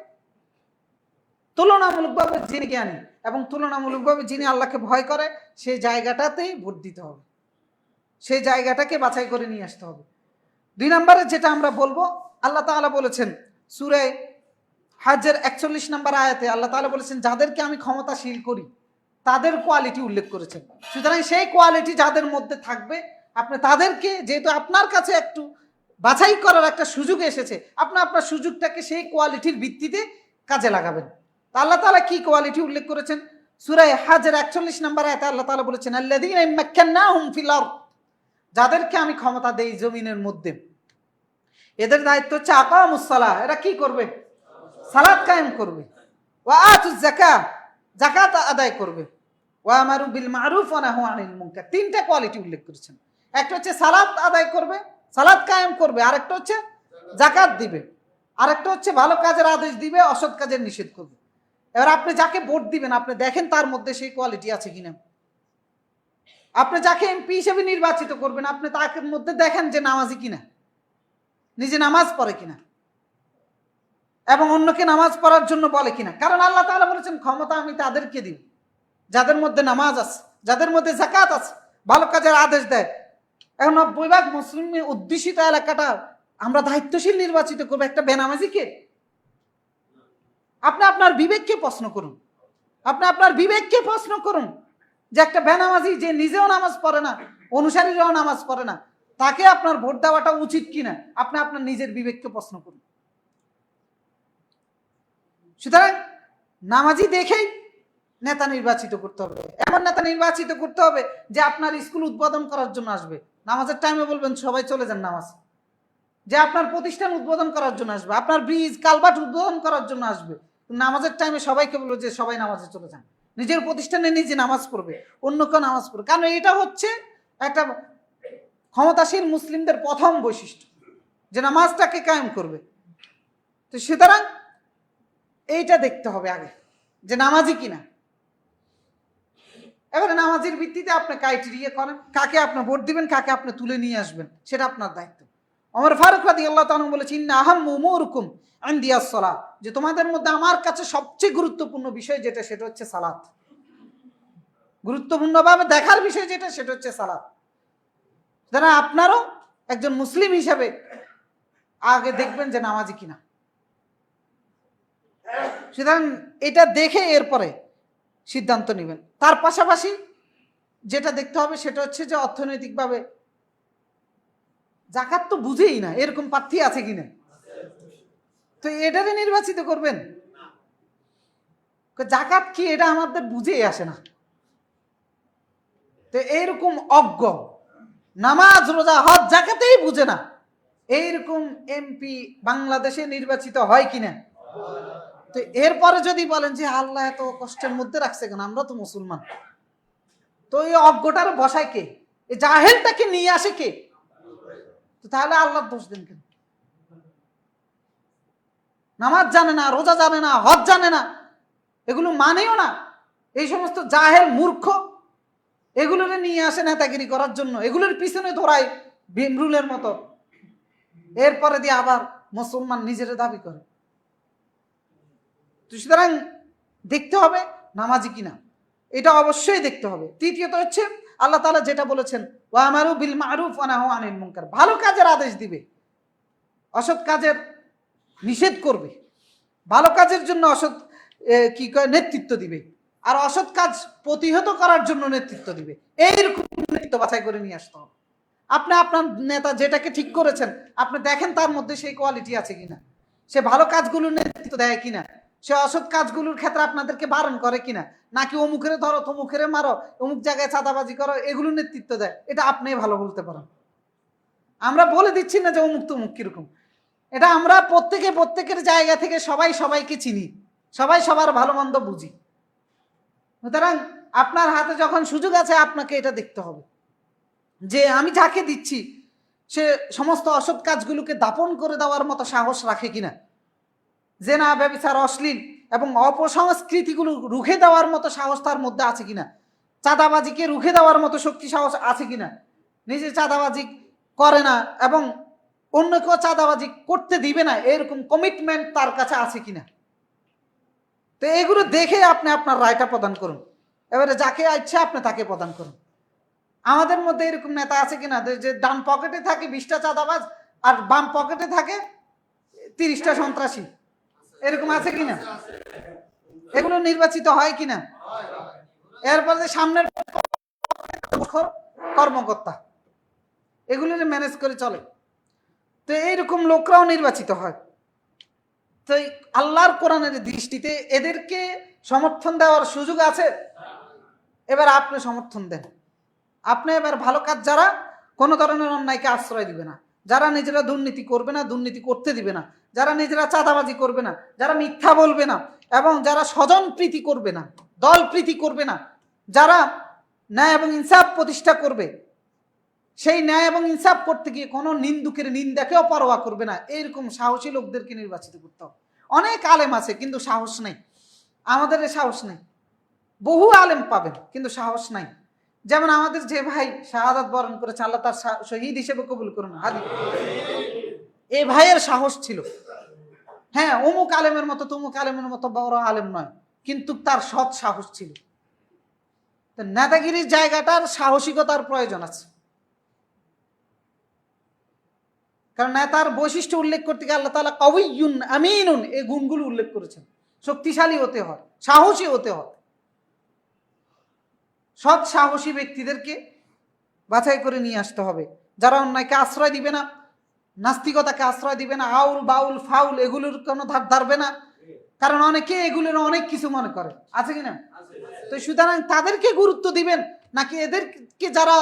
তুলনামূলকভাবে যিনি জ্ঞানী এবং তুলনামূলকভাবে যিনি আল্লাহকে ভয় করে সেই জায়গাটাতেই ভোট দিতে হবে, সেই জায়গাটাকে বাছাই করে নিয়ে আসতে হবে। 2 নম্বরে যেটা আমরা বলবো, আল্লাহ তাআলা বলেছেন সূরা হজ্জের 41 নম্বর আয়াতে আল্লাহ তাআলা বলেছেন যাদেরকে আমি ক্ষমতাশীল করি তাদের কোয়ালিটি উল্লেখ করেছেন। সুতরাং সেই কোয়ালিটি যাদের মধ্যে থাকবে আপনি তাদেরকে, যেহেতু আপনার কাছে একটু বাছাই করার একটা সুযোগ এসেছে, আপনি আপনার সুযোগটাকে সেই কোয়ালিটির ভিত্তিতে কাজে লাগাবেন। তা আল্লাহ তাআলা কি কোয়ালিটি উল্লেখ করেছেন? সূরা হজ্জের 41 নম্বর আয়াতে আল্লাহ তাআলা বলেছেন আল্লাযীনা মাক্কান্নাহুম ফিল আরদ, যাদেরকে আমি ক্ষমতা দেই জমিনের মধ্যে, এদের দায়িত্ব হচ্ছে আকামুস সালাহ, এরা কি করবে? সালাত কায়েম করবে। ওয়া আতুজ যাকাত, যাকাত আদায় করবে। ওয়া আমারু বিল মারুফ ওয়া নাহু আনিল মুনকার। 3টা কোয়ালিটি উল্লেখ করেছেন। একটা হচ্ছে সালাত আদায় করবে, সালাত কায়েম করবে, আরেকটা হচ্ছে যাকাত দিবে, আরেকটা হচ্ছে ভালো কাজের আদেশ দিবে, অসৎ কাজের নিষেধ করবে। এবার আপনি যাকে ভোট দিবেন আপনি দেখেন তার মধ্যে সেই কোয়ালিটি আছে কিনা। আপনি যাকে এমপি হিসেবে নির্বাচিত করবেন আপনি তার মধ্যে দেখেন যে নামাজি কিনা, নিজে নামাজ পড়ে কিনা এবং অন্যকে নামাজ পড়ার জন্য বলে কিনা। কারণ আল্লাহ তাআলা বলেছেন ক্ষমতা আমি তাদেরকে দিব যাদের মধ্যে নামাজ আছে, যাদের মধ্যে যাকাত আছে, ভালো কাজের আদেশ দেয়। এখন 90% মুসলিম অধ্যুষিত এলাকাটা আমরা দায়িত্বশীল নির্বাচিত করবো একটা বেনামাজিকে? আপনি আপনার বিবেককে প্রশ্ন করুন, আপনি আপনার বিবেককে প্রশ্ন করুন যে একটা বেনামাজি যে নিজেও নামাজ পড়ে না, অনুসারীরাও নামাজ পড়ে না, তাকে আপনার ভোট দেওয়াটা উচিত কিনা আপনি আপনার নিজের বিবেককে প্রশ্ন করুন। সুতরাং নামাজি দেখেই নেতা নির্বাচিত করতে হবে, এমন নেতা নির্বাচিত করতে হবে যে আপনার স্কুল উদ্বোধন করার জন্য আসবে, নামাজের টাইমে বলবেন সবাই চলে যান নামাজ, যে আপনার প্রতিষ্ঠান উদ্বোধন করার জন্য আসবে, আপনার ব্রিজ কালভার্ট উদ্বোধন করার জন্য আসবে, নামাজের টাইমে সবাইকে বলবো যে সবাই নামাজে চলে যান, নিজের প্রতিষ্ঠানে নিজে নামাজ পড়বে, অন্য কেউ নামাজ পড়বে। কারণ এটা হচ্ছে একটা ক্ষমতাশীল মুসলিমদের প্রথম বৈশিষ্ট্য যে নামাজটাকে কায়েম করবে। তো সুতরাং এইটা দেখতে হবে আগে যে নামাজি কিনা। এবারে নামাজের ভিত্তিতে আপনি ক্রাইটেরিয়া করেন কাকে আপনি ভোট দিবেন, কাকে আপনি তুলে নিয়ে আসবেন, সেটা আপনার দায়িত্ব। ওমর ফারুক রাদিয়াল্লাহু তাআলা বলেছেন ইন্না আহাম্মু উমুরকুম ইনদিয়াস সালাত, যে তোমাদের মধ্যে আমার কাছে সবচেয়ে গুরুত্বপূর্ণ বিষয় যেটা সেটা হচ্ছে সালাত, গুরুত্বপূর্ণভাবে দেখার বিষয় যেটা সেটা হচ্ছে সালাত। যারা আপনারও একজন মুসলিম হিসেবে আগে দেখবেন যে নামাজি কিনা। সুতরাং এটা দেখে এরপরে সিদ্ধান্ত নেবেন। তার পাশাপাশি যেটা দেখতে হবে সেটা হচ্ছে যে অর্থনৈতিকভাবে যাকাত তো বুঝেই না এরকম প্রার্থী আছে কিনা, তো এটারে নির্বাচিত করবেন? যাকাত কি এটা আমাদের বুঝেই আসে না। তো এইরকম অজ্ঞ, নামাজ রোজা হজ যাকাতেই বুঝে না, এইরকম এমপি বাংলাদেশে নির্বাচিত হয় কিনা? তো এরপরে যদি বলেন যে আল্লাহ এত কষ্টের মধ্যে রাখছে কেন, আমরা তো মুসলমান, তো এই অজ্ঞটার বসায় কে? এই জাহেলটাকে নিয়ে আসে কে? তো তাহলে আল্লাহর দোষ দেন কেন? নামাজ জানে না, রোজা জানে না, হজ জানে না, এগুলো মানেও না, এই সমস্ত জাহেল মূর্খ এগুলোর নিয়ে আসে নেতাগিরি করার জন্য, এগুলোর পিছনে ধরায় ভীমরুলের মতো, এরপরে দিয়ে আবার মুসলমান নিজের দাবি করে। তো সুতরাং দেখতে হবে নামাজি কিনা, এটা অবশ্যই দেখতে হবে। তৃতীয়ত হচ্ছে আল্লাহ তাআলা যেটা বলেছেন ওয়া আমারু বিল মারুফ ওয়া নাহু আনিল মুনকার, ভালো কাজের আদেশ দিবে, অসৎ কাজের নিষেধ করবে, ভালো কাজের জন্য অসৎ কি কয় নেতৃত্ব দিবে, আর অসৎ কাজ প্রতিহত করার জন্য নেতৃত্ব দিবে। এইরকম নেতৃত্ব বাছাই করে নিয়ে আসতে হবে। আপনি আপনার নেতা যেটাকে ঠিক করেছেন আপনি দেখেন তার মধ্যে সেই কোয়ালিটি আছে কিনা, সে ভালো কাজগুলোর নেতৃত্ব দেয় কিনা, সে অসৎ কাজগুলোর ক্ষেত্রে আপনাদেরকে বারণ করে কিনা, নাকি অমুকের ধরো তমুকের মারো, অমুক জায়গায় চাঁদাবাজি করো, এগুলো নেতৃত্ব দেয়, এটা আপনি ভালো বলতে পারেন। আমরা বলে দিচ্ছি না যে অমুক তমুক কিরকম, এটা আমরা প্রত্যেকের জায়গা থেকে সবাই সবাইকে চিনি, সবাই সবার ভালো মন্দ বুঝি। সুতরাং আপনার হাতে যখন সুযোগ আছে আপনাকে এটা দেখতে হবে যে আমি যাকে দিচ্ছি সে সমস্ত অসৎ কাজগুলোকে দাপন করে দেওয়ার মতো সাহস রাখে কিনা, জেনা ব্যভিচার অশ্লীল এবং অপসংস্কৃতিগুলো রুখে দেওয়ার মতো সাহস তার মধ্যে আছে কিনা, চাঁদাবাজিকে রুখে দেওয়ার মতো শক্তি সাহস আছে কিনা, নিজে চাঁদাবাজি করে না এবং অন্য কেউ চাঁদাবাজি করতে দিবে না এরকম কমিটমেন্ট তার কাছে আছে কিনা। তো তো এগুলো দেখে আপনি আপনার রায়টা প্রদান করুন। এবারে যাকে ইচ্ছা আপনি তাকে প্রদান করুন। আমাদের মধ্যে এরকম নেতা আছে কিনা যে ডান পকেটে থাকে 20টা চাঁদাবাজ আর বাম পকেটে থাকে 30টা সন্ত্রাসী, এরকম আছে কিনা? এগুলো নির্বাচিত হয় কিনা? এরপর যে সামনের কর্মকর্তা এগুলো ম্যানেজ করে চলে, তো এইরকম লোকরাও নির্বাচিত হয়। তো আল্লাহর কোরআনের দৃষ্টিতে এদেরকে সমর্থন দেওয়ার সুযোগ আছে। এবার আপনি সমর্থন দেন। আপনি এবার ভালো কাজ, যারা কোনো ধরনের অন্যায়কে আশ্রয় দিবে না, যারা নিজেরা দুর্নীতি করবে না, দুর্নীতি করতে দিবে না, যারা নিজেরা চাঁদাবাজি করবে না, যারা মিথ্যা বলবে না, এবং যারা স্বজন প্রীতি করবে না, দল প্রীতি করবে না, যারা ন্যায় এবং ইনসাফ প্রতিষ্ঠা করবে, সেই ন্যায় এবং ইনসাফ করতে গিয়ে কোনো নিন্দুকের নিন্দাকেও পরোয়া করবে না, এইরকম সাহসী লোকদেরকে নির্বাচিত করতে হবে। অনেক আলেম আছে কিন্তু সাহস নেই, আমাদের সাহস নেই। বহু আলেম পাবেন কিন্তু সাহস নাই। যেমন আমাদের যে ভাই শাহাদাত বরণ করেছে, আল্লাহ তার শহীদ হিসেবে কবুল করুন। হাদি এই ভাইয়ের সাহস ছিল। হ্যাঁ, অমুক আলেমের মতো তমুক আলেমের মতো বড় আলেম নয়, কিন্তু তার সৎ সাহস ছিল। তো নেতাগিরির জায়গাটার সাহসিকতার প্রয়োজন আছে। কারণ নেতার বৈশিষ্ট্য উল্লেখ করতে গিয়ে আল্লাহ তাআলা কাউইয়ুন আমিনুন এই গুণগুলো উল্লেখ করেছেন। শক্তিশালী হতে হয়, সাহসী হতে হয়। সৎ সাহসী ব্যক্তিদেরকে বাছাই করে নিয়ে আসতে হবে, যারা অন্যায়কে আশ্রয় দিবে না, নাস্তিকতাকে আশ্রয় দিবে না, আউল বাউল ফাউল এগুলোর কোনো ধার ধারবে না। কারণ অনেকে এগুলোর অনেক কিছু মনে করে, আছে কিনা? তো সুতরাং তাদেরকে গুরুত্ব দিবেন নাকি এদেরকে যারা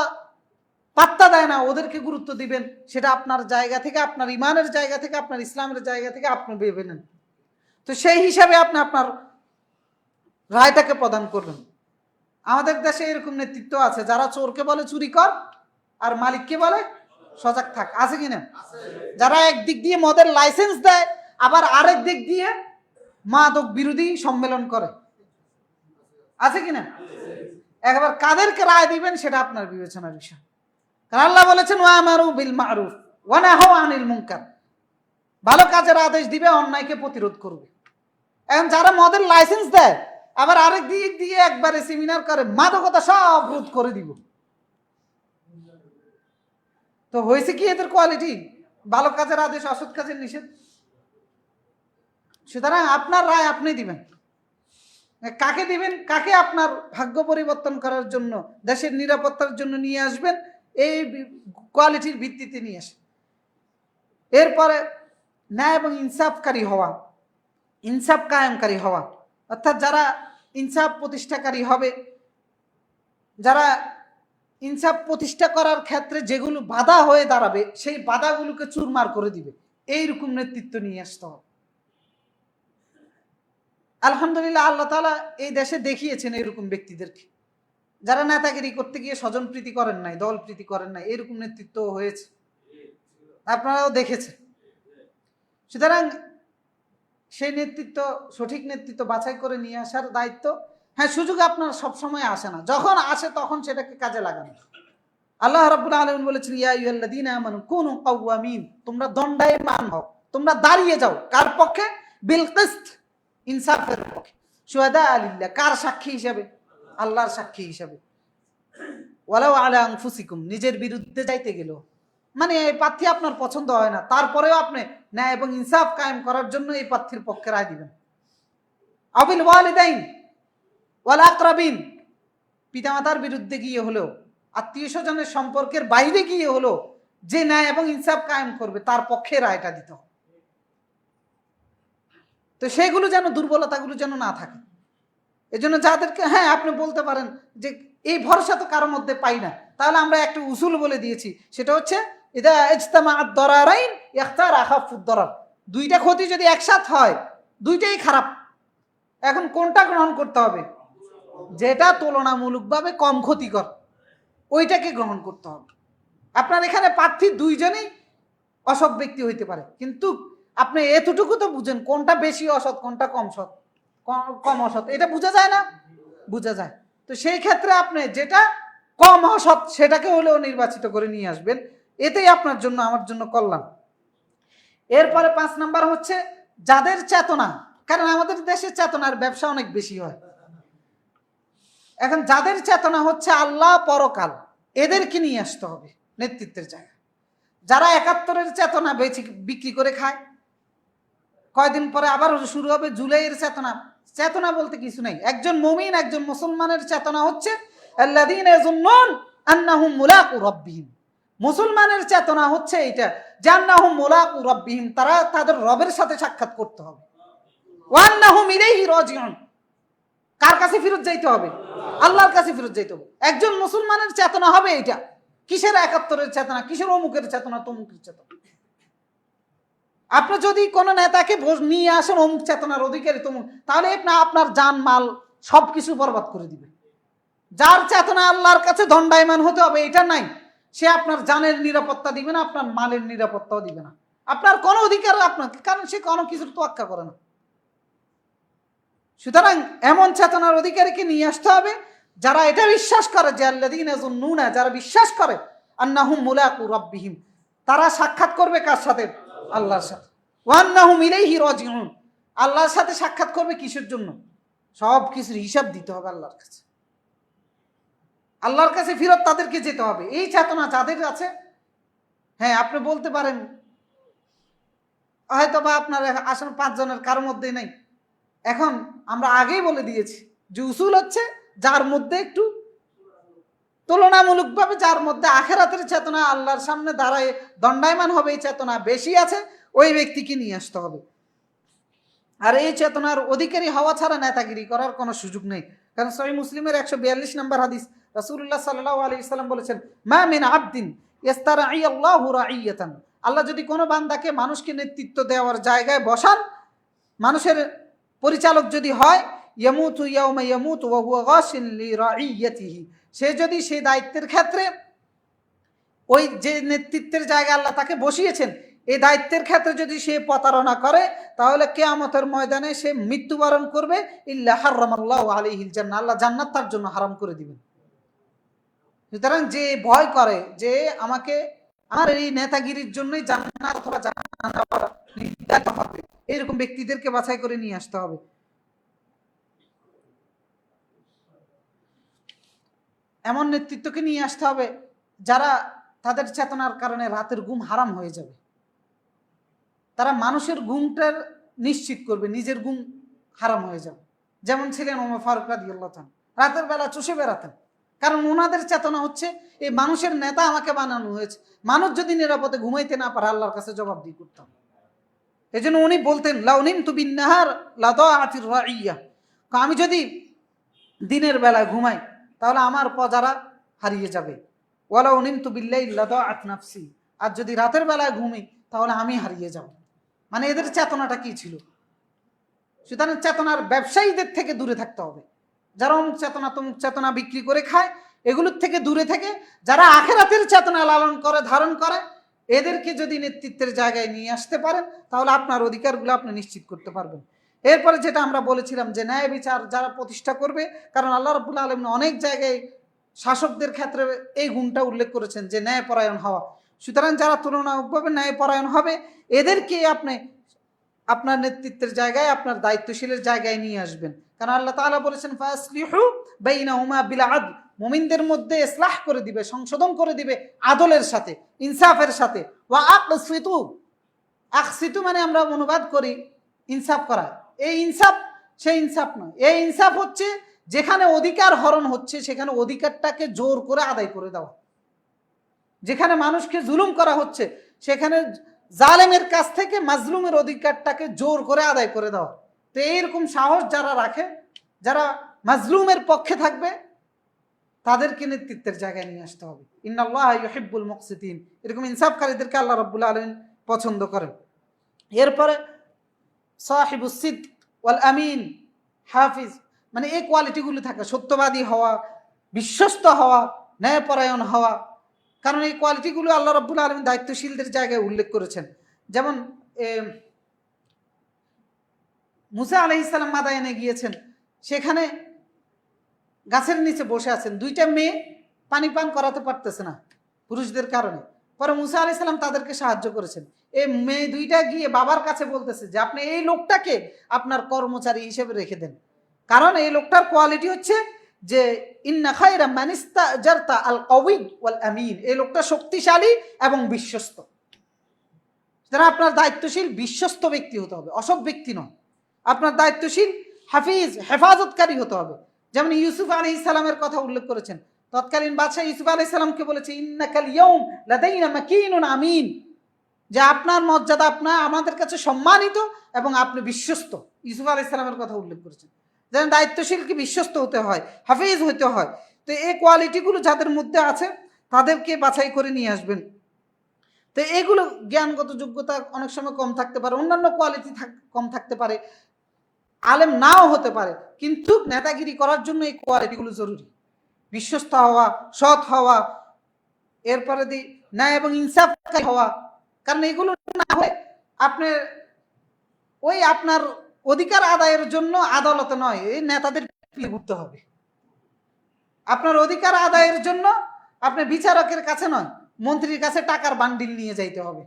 পাত্তা দেয় না ওদেরকে গুরুত্ব দিবেন, সেটা আপনার জায়গা থেকে, আপনার ইমানের জায়গা থেকে, আপনার ইসলামের জায়গা থেকে আপনি ভেবে নেন। তো সেই হিসাবে আপনি আপনার রায়টাকে প্রদান করবেন। আমাদের দেশে এরকম নেতৃত্ব আছে যারা চোরকে বলে চুরি কর আর মালিককে বলে সজাগ থাক, আছে কিনা? যারা একদিক দিয়ে মদের লাইসেন্স দেয় আবার আরেক দিক দিয়ে মাদক বিরোধী সম্মেলন করে, আছে কিনা? একবার কাদেরকে রায় দিবেন সেটা আপনার বিবেচনার বিষয়। কারণ আল্লাহ বলেছেন ওয়ামারু বিল মারুফ ওয়া নাহাউ আনিল মুনকার, ভালো কাজের আদেশ দিবে, অন্যায়কে প্রতিরোধ করবে। এখন যারা মদের লাইসেন্স দেয় আবার আরেক দিক দিয়ে একবারে সেমিনার করে মাদকতা সব রোধ করে দিব, তো হয়েছে কি এদের কোয়ালিটি? ভালো কাজের আদেশ, অসৎ কাজের নিষেধ। সুতরাং আপনার রায় আপনি দিবেন। কাকে দিবেন, কাকে আপনার ভাগ্য পরিবর্তন করার জন্য, দেশের নিরাপত্তার জন্য নিয়ে আসবেন, এই কোয়ালিটির ভিত্তিতে নিয়ে আসেন। এরপরে ন্যায় এবং ইনসাফকারী হওয়া, ইনসাফ কায়েমকারী হওয়া, অর্থাৎ যারা ইনসাফ প্রতিষ্ঠাকারী হবে, যারা ইনসাফ প্রতিষ্ঠা করার ক্ষেত্রে যেগুলো বাধা হয়ে দাঁড়াবে সেই বাধাগুলোকে চুরমার করে দিবে, এইরকম নেতৃত্ব নিয়ে আসতে হবে। আলহামদুলিল্লাহ আল্লাহ তাআলা এই দেশে দেখিয়েছেন এরকম ব্যক্তিদেরকে, যারা নেতাগিরি করতে গিয়ে স্বজন প্রীতি করেন নাই, দল প্রীতি করেন নাই, এরকম নেতৃত্ব হয়েছে, আপনারাও দেখেছেন। সুতরাং সেই নেতৃত্ব, সঠিক নেতৃত্ব বাছাই করে নিয়ে আসার দায়িত্ব। হ্যাঁ, সুযোগ আপনার সবসময় আসে না, যখন আসে তখন সেটাকে কাজে লাগানো। আল্লাহ রাব্বুল আলামিন বলেছেন ইয়া আইয়ুহাল্লাযীনা আমানু কুনু কাওয়ামিন, তোমরা দণ্ডায়মান হও, তোমরা দাঁড়িয়ে যাও কার পক্ষে? বিল কিসত, ইনসাফের পক্ষে। শুহাদা লিল্লাহ, কার সাক্ষী হিসাবে? আল্লাহর সাক্ষী হিসাবে। ওয়ালাউ আলা আনফুসিকুম, নিজের বিরুদ্ধে যাইতে গেল, মানে এই প্রার্থী আপনার পছন্দ হয় না, তারপরেও আপনি ন্যায় এবং ইনসাফ কায়েম করার জন্য এই প্রার্থীর পক্ষে রায় দিবেন। আবিল ওয়ালিদাইন ওয়াল আকরাবিন, পিতামাতার বিরুদ্ধে গিয়ে হলেও, আত্মীয় স্বজনের সম্পর্কের বাইরে গিয়ে হলো যে ন্যায় এবং ইনসাফ কায়েম করবে তার পক্ষে রায়টা দিতে হবে। তো সেগুলো যেন, দুর্বলতাগুলো যেন না থাকে। এজন্য যাদেরকে, হ্যাঁ আপনি বলতে পারেন যে এই ভরসা তো কারোর মধ্যে পাই না, তাহলে আমরা একটা উসুল বলে দিয়েছি, সেটা হচ্ছে ইদা ইজতামাআদ দারারাইন ইখতার আখাফুদ দারার, দুইটা ক্ষতি যদি একসাথে হয় দুইটাই খারাপ, এখন কোনটা গ্রহণ করতে হবে? যেটা তুলনামূলকভাবে কম ক্ষতিকর ওইটাকে গ্রহণ করতে হবে। আপনার এখানে প্রার্থী দুইজনেই অসৎ ব্যক্তি হইতে পারে, কিন্তু আপনি এতটুকু তো বুঝেন কোনটা বেশি অসৎ, কোনটা কম সৎ, কম অসৎ, এটা বোঝা যায় না? বোঝা যায়। তো সেই ক্ষেত্রে আপনি যেটা কম অসৎ সেটাকে হলেও নির্বাচিত করে নিয়ে আসবেন, এতেই আপনার জন্য, আমার জন্য কল্যাণ। এরপরে 5 নাম্বার হচ্ছে যাদের চেতনা কারণ আমাদের দেশে চেতনার ব্যবসা অনেক বেশি হয়। এখন যাদের চেতনা হচ্ছে আল্লাহ পরকাল, এদেরকে নিয়ে আসতে হবে নেতৃত্বের জায়গায়। যারা ৭১-এর চেতনা বিক্রি করে খায়, কয়দিন পরে আবার শুরু হবে জুলাইয়ের চেতনা। চেতনা বলতে কিছু নেই। একজন মুমিন, একজন মুসলমানের চেতনা হচ্ছে আল্লাযীনা ইয়াযুন্নুন আন্নাহুম মুলাকু রাব্বিহিম। মুসলমানের চেতনা হচ্ছে এটা যে আন্নাহুম মুলাকু রাব্বিহিম, তারা তাদের রবের সাথে সাক্ষাৎ করতে হবে। ওয়া আন্নাহুম ইলাইহি রাজিউন, কার কাছে ফেরত যাইতে হবে? আল্লাহর কাছে ফেরত যাইতে হবে। একজন মুসলমানের চেতনা হবে এটা। কিসের ৭১-এর চেতনা, কিসের অমুকের চেতনা, তমুকের চেতনা? আপনি যদি কোন নেতাকে নিয়ে আসেন অমুক চেতনার অধিকারী তমুক, তাহলে আপনার জান মাল সবকিছু বরবাদ করে দিবে। যার চেতনা আল্লাহর কাছে দণ্ডায়মান হতে হবে, এটা নাই, সে আপনার জানের নিরাপত্তা দিবে না, আপনার মালের নিরাপত্তাও দিবে না, আপনার কোনো অধিকার আপনাকে, কারণ সে কোনো কিছুর তোয়াক্কা করে না। সুতরাং এমন চেতনার অধিকারীকে নিয়ে আসতে হবে যারা এটা বিশ্বাস করে যে আল্লাযীনা ইয়াযুন্নুনা, যারা বিশ্বাস করে আন্নাহুম মুলাকু রাব্বিহিম, তারা সাক্ষাৎ করবে কার সাথে? আল্লাহর সাথে। ওয়া আন্নাহুম ইলাইহি রাজিউন, আল্লাহর সাথে সাক্ষাৎ করবে কিসের জন্য? সব কিছুর হিসাব দিতে হবে আল্লাহর কাছে। আল্লাহর কাছে ফিরত তাদেরকে যেতে হবে। এই চেতনা যাদের আছে, হ্যাঁ আপনি বলতে পারেন হয়তো বা আপনার আসলে ৫ জনের কারোর মধ্যেই নাই। এখন আমরা আগেই বলে দিয়েছি যে উসুল হচ্ছে যার মধ্যে একটু তুলনামূলকভাবে, যার মধ্যে আখেরাতের চেতনা, আল্লাহর সামনে দাঁড়ায় দণ্ডায়মান হবে এই চেতনা বেশি আছে, ওই ব্যক্তিকে নিয়ে আসতে হবে। আর এই চেতনার অধিকারী হওয়া ছাড়া নেতাগিরি করার কোনো সুযোগ নেই। কারণ সহিহ মুসলিমের ১৪২ নম্বর হাদিস, রাসূলুল্লাহ সাল্লাল্লাহু আলাইহি ওয়াসাল্লাম বলেছেন, মা মিন আবদিন ইস্তারাই আল্লাহু রাইয়াতান, আল্লাহ যদি কোনো বান্দাকে মানুষকে নেতৃত্ব দেওয়ার জায়গায় বসান, মানুষের পরিচালক যদি হয়, ইয়ামুতু ইয়াউমা ইয়ামুতু ওয়া হুয়া গাসিন লিরাইয়াতিহি, সে যদি সেই দায়িত্বের ক্ষেত্রে, ওই যে নেতৃত্বের জায়গায় আল্লাহ তাকে বসিয়েছেন, এই দায়িত্বের ক্ষেত্রে যদি সে প্রতারণা করে, তাহলে কিয়ামতের ময়দানে সে মৃত্যুবরণ করবে। ইল্লা হারামাল্লাহু আলাইহিল জান্নাহ, আল্লাহ জান্নাত তার জন্য হারাম করে দিবেন। সুতরাং যে ভয় করে যে আমাকে আমার এই নেতাগিরির জন্যই জান্নাত অথবা জাহান্নাম নির্ধারিত হবে, এরকম ব্যক্তিদেরকে বাছাই করে নিয়ে আসতে হবে। এমন নেতৃত্বকে নিয়ে আসতে হবে যারা তাদের চেতনার কারণে রাতের ঘুম হারাম হয়ে যাবে। তারা মানুষের ঘুমটার নিশ্চিত করবে, নিজের ঘুম হারাম হয়ে যাবে। যেমন ছিলেন ওমর ফারুক রাদিয়াল্লাহু তাআলা, রাতের বেলা চষে বেড়াতেন, কারণ ওনাদের চেতনা হচ্ছে এই মানুষের নেতা আমাকে বানানো হয়েছে, মানুষ যদি নিরাপদে ঘুমাইতে না পারে আল্লাহর কাছে জবাবদিহি করতাম। এই জন্য উনি বলতেন, লাউ নিমতু বিন-নাহার লাদাআতির রাইয়া, আমি যদি দিনের বেলায় ঘুমাই তাহলে আমার প্রজারা হারিয়ে যাবে। ওয়ালাউ নিমতু বিল-লাইল লাদাআত নাফসি, আর যদি রাতের বেলায় ঘুমি তাহলে আমি হারিয়ে যাব। মানে এদের চেতনাটা কি ছিল? সুতরাং চেতনার ব্যবসায়ীদের থেকে দূরে থাকতে হবে। যারা অমুক চেতনা তমুক চেতনা বিক্রি করে খায়, এগুলোর থেকে দূরে থেকে যারা আখেরাতের চেতনা লালন করে, ধারণ করে, এদেরকে যদি নেতৃত্বের জায়গায় নিয়ে আসতে পারেন, তাহলে আপনার অধিকারগুলো আপনি নিশ্চিত করতে পারবেন। এরপরে যেটা আমরা বলেছিলাম যে ন্যায় বিচার যারা প্রতিষ্ঠা করবে, কারণ আল্লাহ রাব্বুল আলামিন অনেক জায়গায় শাসকদের ক্ষেত্রে এই গুণটা উল্লেখ করেছেন যে ন্যায়পরায়ণ হওয়া। সুতরাং যারা তুলনামূলকভাবে ন্যায়পরায়ণ হবে, এদেরকে আপনি আপনার নেতৃত্বের জায়গায়, আপনার দায়িত্বশীলের জায়গায় নিয়ে আসবেন। কারণ আল্লাহ তাআলা বলেছেন, ফাসলিহু বাইনাহুমা বিল আদল, মুমিনদের মধ্যে ইসলাহ করে দিবে, সংশোধন করে দিবে আদলের সাথে, ইনসাফের সাথে। ওয়া আকসিতু, আকসিতু মানে আমরা অনুবাদ করি ইনসাফ করা। এই ইনসাফ সেই ইনসাফ নয়। এই ইনসাফ হচ্ছে যেখানে অধিকার হরণ হচ্ছে সেখানে অধিকারটাকে জোর করে আদায় করে দেওয়া। যেখানে মানুষকে জুলুম করা হচ্ছে সেখানে জালেমের কাছ থেকে মাজলুমের অধিকারটাকে জোর করে আদায় করে দেওয়া। তো এইরকম সাহস যারা রাখে, যারা মাজলুমের পক্ষে থাকবে, তাদেরকে নেতৃত্বের জায়গায় নিয়ে আসতে হবে। ইন্নাল্লাহা ইউহিব্বুল মুকসিতিন, এরকম ইনসাফকারীদেরকে আল্লাহ রাব্বুল আলামিন পছন্দ করেন। এরপরে সাহিবুস সিদক ওয়াল আমিন হাফিজ, মানে এই কোয়ালিটিগুলো থাকে, সত্যবাদী হওয়া, বিশ্বস্ত হওয়া, ন্যায়পরায়ণ হওয়া। কারণ এই কোয়ালিটিগুলো আল্লাহ রাব্বুল আলামিন দায়িত্বশীলদের জায়গায় উল্লেখ করেছেন। যেমন মুসা আলাইহিস সালাম মাদায়েনে গিয়েছেন, সেখানে গাছের নিচে বসে আছেন, দুইটা মেয়ে পানি পান করাতে পারতেছে না পুরুষদের কারণে। পরে মুসা আলাইহিস সালাম তাদেরকে সাহায্য করেছেন। এই মেয়ে দুইটা গিয়ে বাবার কাছে বলতেছে যে আপনি এই লোকটাকে আপনার কর্মচারী হিসেবে রেখে দেন, কারণ এই লোকটার কোয়ালিটি হচ্ছে যে ইন্না খায়রা মান ইস্তাজারতা আল কওয়ি ওয়াল আমিন, এই লোকটা শক্তিশালী এবং বিশ্বস্ত। যারা আপনার দায়িত্বশীল বিশ্বস্ত ব্যক্তি হতে হবে, অসৎ ব্যক্তি নয়। আপনার দায়িত্বশীল হাফিজ হেফাজতকারী হতে হবে। যেমন ইউসুফ আলাইহিস সালামের কথা উল্লেখ করেছেন, তৎকালীন বাদশাহ ইউসুফ আলাইহিস সালামকে বলেছে ইন্নাকাল ইয়াউম লাদাইনা মাকিনুন আমিন, যে আপনার মর্যাদা আপনার আমাদের কাছে সম্মানিত এবং আপনি বিশ্বস্ত। ইউসুফ আলাইহিস সালামের কথা উল্লেখ করেছেন। যেন দায়িত্বশীলকে বিশ্বস্ত হতে হয়, হাফিজ হতে হয়। তো এই কোয়ালিটিগুলো যাদের মধ্যে আছে তাদেরকে বাছাই করে নিয়ে আসবেন। তো এগুলো জ্ঞানগত যোগ্যতা অনেক সময় কম থাকতে পারে, অন্যান্য কোয়ালিটি কম থাকতে পারে, আলেম নাও হতে পারে, কিন্তু নেতাগিরি করার জন্য এই কোয়ালিটিগুলো জরুরি। বিশ্বস্ত হওয়া, সৎ হওয়া, এরপরে দিই ন্যায় এবং ইনসাফকারী হওয়া। কারণ এগুলো না হলে আপনি ওই আপনার অধিকার আদায়ের জন্য আদালতে নয়, এই নেতাদের ঘুরতে হবে। আপনার অধিকার আদায়ের জন্য আপনি বিচারকের কাছে নয়, মন্ত্রীর কাছে টাকার বান্ডিল নিয়ে যাইতে হবে।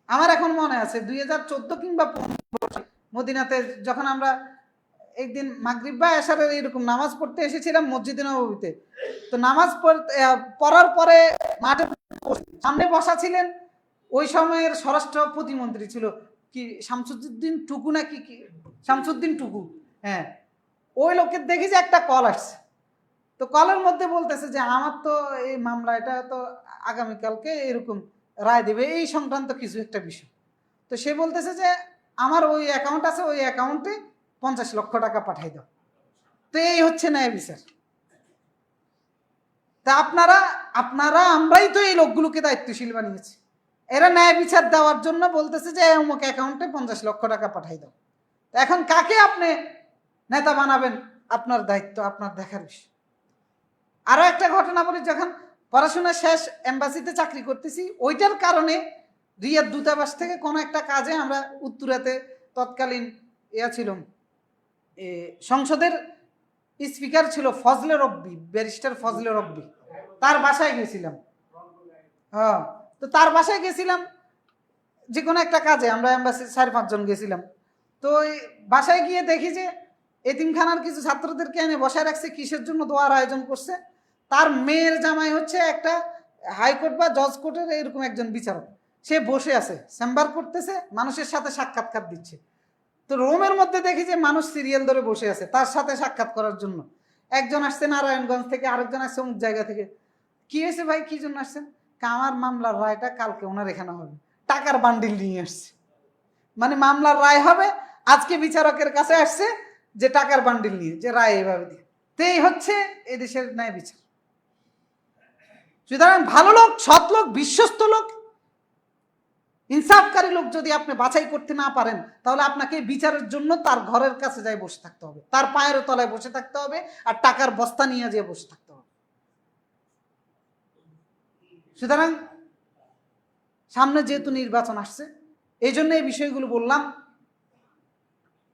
আমার এখন মনে আছে 2014 কিংবা 15 মদিনাতে যখন আমরা একদিন মাগরিব বা এশারের এরকম নামাজ পড়তে এসেছিলাম মসজিদে নববীতে। তো নামাজ পড়ার পরে মাঠে সামনে বসা ছিলেন ওই সময়ের স্বরাষ্ট্র প্রতিমন্ত্রী ছিল কি শামসুদ্দিন টুকু নাকি কি শামসুদ্দিন টুকু, হ্যাঁ। ওই লোকের দেখি যে একটা কল আসছে, তো কলের মধ্যে বলতেছে যে আমার তো এই মামলা এটা তো আগামীকালকে এরকম রায় দেবে, এই সংক্রান্ত কিছু একটা বিষয়। তো সে বলতেছে যে আমার ওই অ্যাকাউন্ট আছে, ওই অ্যাকাউন্টে 50 লক্ষ টাকা পাঠাই দাও। তো এই হচ্ছে ন্যায় বিচার। তা আপনারা আমরাই তো এই লোকগুলোকে দায়িত্বশীল বানিয়েছি। এরা ন্যায় বিচার দেওয়ার জন্য বলতেছে যে অমুক অ্যাকাউন্টে 50 লক্ষ টাকা পাঠাই দাও। তো এখন কাকে আপনি নেতা বানাবেন আপনার দায়িত্ব, আপনার দেখার বিষয়। আরো একটা ঘটনা বলি, যখন পড়াশোনা শেষ এম্বাসিতে চাকরি করতেছি, ওইটার কারণে রিয়াদ দূতাবাস থেকে কোনো একটা কাজে আমরা উত্তরাতে তৎকালীন ছিল সংসদের স্পিকার ছিল ফজলে রব্বি, ব্যারিস্টার ফজলে রব্বি, তার বাসায় গেছিলাম। হ্যাঁ, তো তার বাসায় গেছিলাম যে কোনো একটা কাজে, আমরা এম্বাসির 4-5 জন গেছিলাম। তো বাসায় গিয়ে দেখি যে এতিমখানার কিছু ছাত্রদেরকে এনে বসায় রাখছে, কিসের জন্য দোয়ার আয়োজন করছে। তার মেয়ের জামাই হচ্ছে একটা হাইকোর্ট বা জজ কোর্টের এরকম একজন বিচারক, সে বসে আছে চেম্বার করতেছে, মানুষের সাথে সাক্ষাৎকার দিচ্ছে। তো রুমের মধ্যে দেখি যে মানুষ সিরিয়াল ধরে বসে আছে তার সাথে সাক্ষাৎ করার জন্য। একজন আসছে নারায়ণগঞ্জ থেকে, আরেকজন আসছে অমুক জায়গা থেকে। কি হয়েছে ভাই, কি জন্য আসছেন? আমার মামলার রায়টা কালকে ওনার এখানে হবে, টাকার বান্ডিল নিয়ে আসছে। মানে মামলার রায় হবে, আজকে বিচারকের কাছে আসছে যে টাকার বান্ডিল নিয়ে, যে রায় এভাবে দিয়ে। তো এই হচ্ছে এদেশের ন্যায় বিচার। সুতরাং ভালো লোক, সৎ লোক, বিশ্বস্ত লোক, ইনসাফকারী লোক যদি আপনি বাছাই করতে না পারেন, তাহলে আপনাকে বিচারের জন্য তার ঘরের কাছে যাই বসে থাকতে হবে, তার পায়ের তলায় বসে থাকতে হবে, আর টাকার বস্তা নিয়ে যেয়ে বসে থাকতে হবে। সুতরাং সামনে যেহেতু নির্বাচন আসছে, এই জন্য এই বিষয়গুলো বললাম।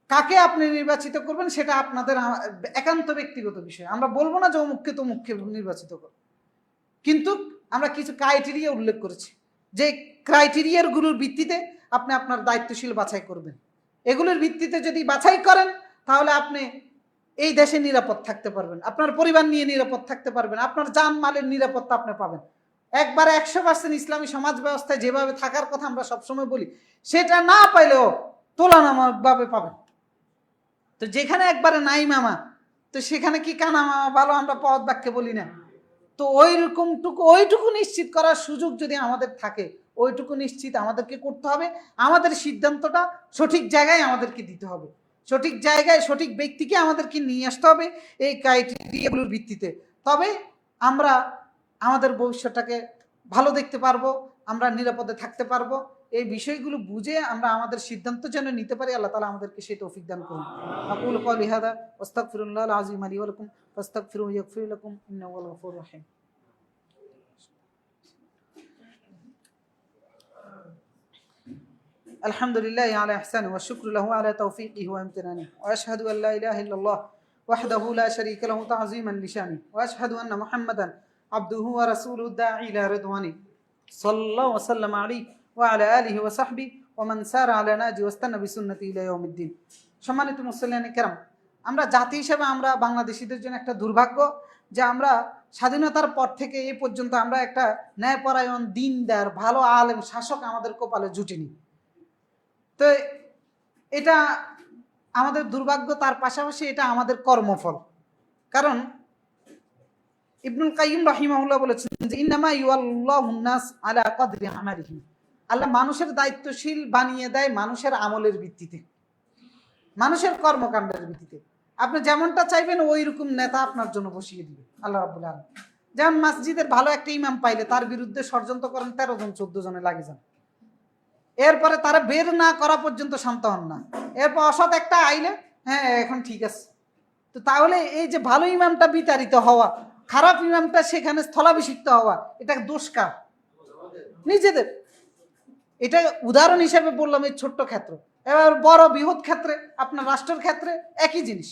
কাকে আপনি নির্বাচিত করবেন সেটা আপনাদের একান্ত ব্যক্তিগত বিষয়। আমরা বলবো না যে অমুককে তমুককে নির্বাচিত করব, কিন্তু আমরা কিছু ক্রাইটেরিয়া উল্লেখ করেছি, যে ক্রাইটেরিয়াগুলোর ভিত্তিতে আপনি আপনার দায়িত্বশীল বাছাই করবেন। এগুলোর ভিত্তিতে যদি বাছাই করেন, তাহলে আপনি এই দেশে নিরাপদ থাকতে পারবেন, আপনার পরিবার নিয়ে নিরাপদ থাকতে পারবেন, আপনার জান মালের নিরাপত্তা আপনি পাবেন। একবারে 100% ইসলামী সমাজ ব্যবস্থায় যেভাবে থাকার কথা আমরা সবসময় বলি, সেটা না পাইলেও তুলনামূলকভাবে পাবেন। তো যেখানে একবারে নাই মামা, তো সেখানে কি কানা মামা ভালো, আমরা পদ বাক্যে বলি না। তো ওইটুকু নিশ্চিত করার সুযোগ যদি আমাদের থাকে, ওইটুকু নিশ্চিত আমাদেরকে করতে হবে। আমাদের সিদ্ধান্তটা সঠিক জায়গায় আমাদেরকে দিতে হবে, সঠিক জায়গায় সঠিক ব্যক্তিকে আমাদেরকে নিয়ে আসতে হবে এই ক্রাইটেরিয়াগুলোর ভিত্তিতে। তবে আমরা আমাদের ভবিষ্যৎটাকে ভালো দেখতে পারবো, আমরা নিরাপদে থাকতে পারবো। এই বিষয়গুলো বুঝে আমরা আমাদের সিদ্ধান্ত যেন নিতে পারি, আল্লাহ তাআলা আমাদেরকে সেই তৌফিক দান করুন। আকুলু কওলি হাযা ওয়াস্তাগফিরুল্লাহাল আযীম লি ওয়া লাকুম ফাস্তাগফিরুহু ইয়াগফির লাকুম ইন্নাহু হুয়াল গফুরুর রহিম। আলহামদুলিল্লাহি আলা ইহসানি ওয়া শুকরু লাহু আলা তাওফীকিহি ওয়া ইমতিনানি ওয়া আশহাদু আল লা ইলাহা ইল্লাল্লাহ ওয়াহদাহু লা শারীকা লাহু তা'যীমান লিশানি ওয়া আশহাদু আন্না মুহাম্মাদান আবদুহু ওয়া রাসূলুহু দাঈ ইলা রিদওয়ানি। সাল্লাল্লাহু ওয়াসাল্লাম আলাইহি ওয়া আলা আলিহি ওয়া সাহবিহি ওয়া মান সারা আলা নাজি ওয়াস্তানা বিসুন্নতি ইলা ইয়াউমিদ্দিন। সম্মানিত মুসলিয়ানে কেরাম, আমরা জাতি হিসেবে আমরা বাংলাদেশিদের জন্য একটা দুর্ভাগ্য যে আমরা স্বাধীনতার পর থেকে এই পর্যন্ত আমরা একটা ন্যায়পরায়ণ, দিনদার, ভালো আলেম শাসক আমাদের কপালে জুটেনি। তো এটা আমাদের দুর্ভাগ্য, তার পাশাপাশি এটা আমাদের কর্মফল। কারণ ইবনুল কাইয়িম রাহিমাহুল্লাহ বলেছেন যে ইন্নামা ইউআল্লাহুন নাস আলা কদরি আমালিহিম, আল্লাহ মানুষের দায়িত্বশীল বানিয়ে দেয় মানুষের আমলের ভিত্তিতে, মানুষের কর্মকাণ্ডের ভিত্তিতে। আপনি যেমনটা চাইবেন ওই রকম নেতা আপনার জন্য বসিয়ে দিবে আল্লাহ রাব্বুল আলামিন। যেমন মসজিদের ভালো একটা ইমাম পাইলে তার বিরুদ্ধে ষড়যন্ত্র করেন 13 জন 14 জনে লাগে যান, এরপরে তারা বের না করা পর্যন্ত শান্ত হন না, এরপর অসৎ একটা আইলে হ্যাঁ এখন ঠিক আছে। তো তাহলে এই যে ভালো ইমামটা বিতাড়িত হওয়া, খারাপ ইমামটা সেখানে স্থলাভিষিক্ত হওয়া, এটা দোষ কার? নিজেদের। এটা উদাহরণ হিসেবে বললাম এই ছোট্ট ক্ষেত্র। এবার বড় বৃহৎ ক্ষেত্রে, আপনার রাষ্ট্রের ক্ষেত্রে একই জিনিস।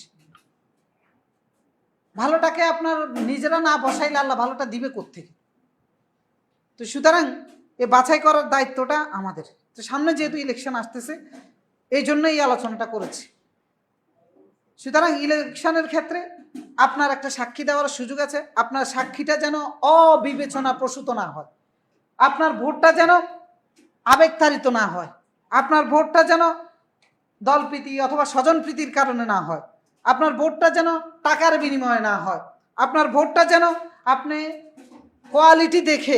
ভালোটাকে আপনার নিজেরা না বসাইলে আল্লাহ ভালোটা দিবে কোত্থেকে? তো সুতরাং এ বাছাই করার দায়িত্বটা আমাদের। তো সামনে যেহেতু ইলেকশন আসতেছে, এই জন্য এই আলোচনাটা করেছি। সুতরাং ইলেকশনের ক্ষেত্রে আপনার একটা সাক্ষী দেওয়ার সুযোগ আছে। আপনার সাক্ষীটা যেন অবিবেচনা প্রসূত না হয়, আপনার ভোটটা যেন আবেগতাড়িত না হয়, আপনার ভোটটা যেন দলপ্রীতি অথবা স্বজনপ্রীতির কারণে না হয়, আপনার ভোটটা যেন টাকার বিনিময়ে না হয়, আপনার ভোটটা যেন আপনি কোয়ালিটি দেখে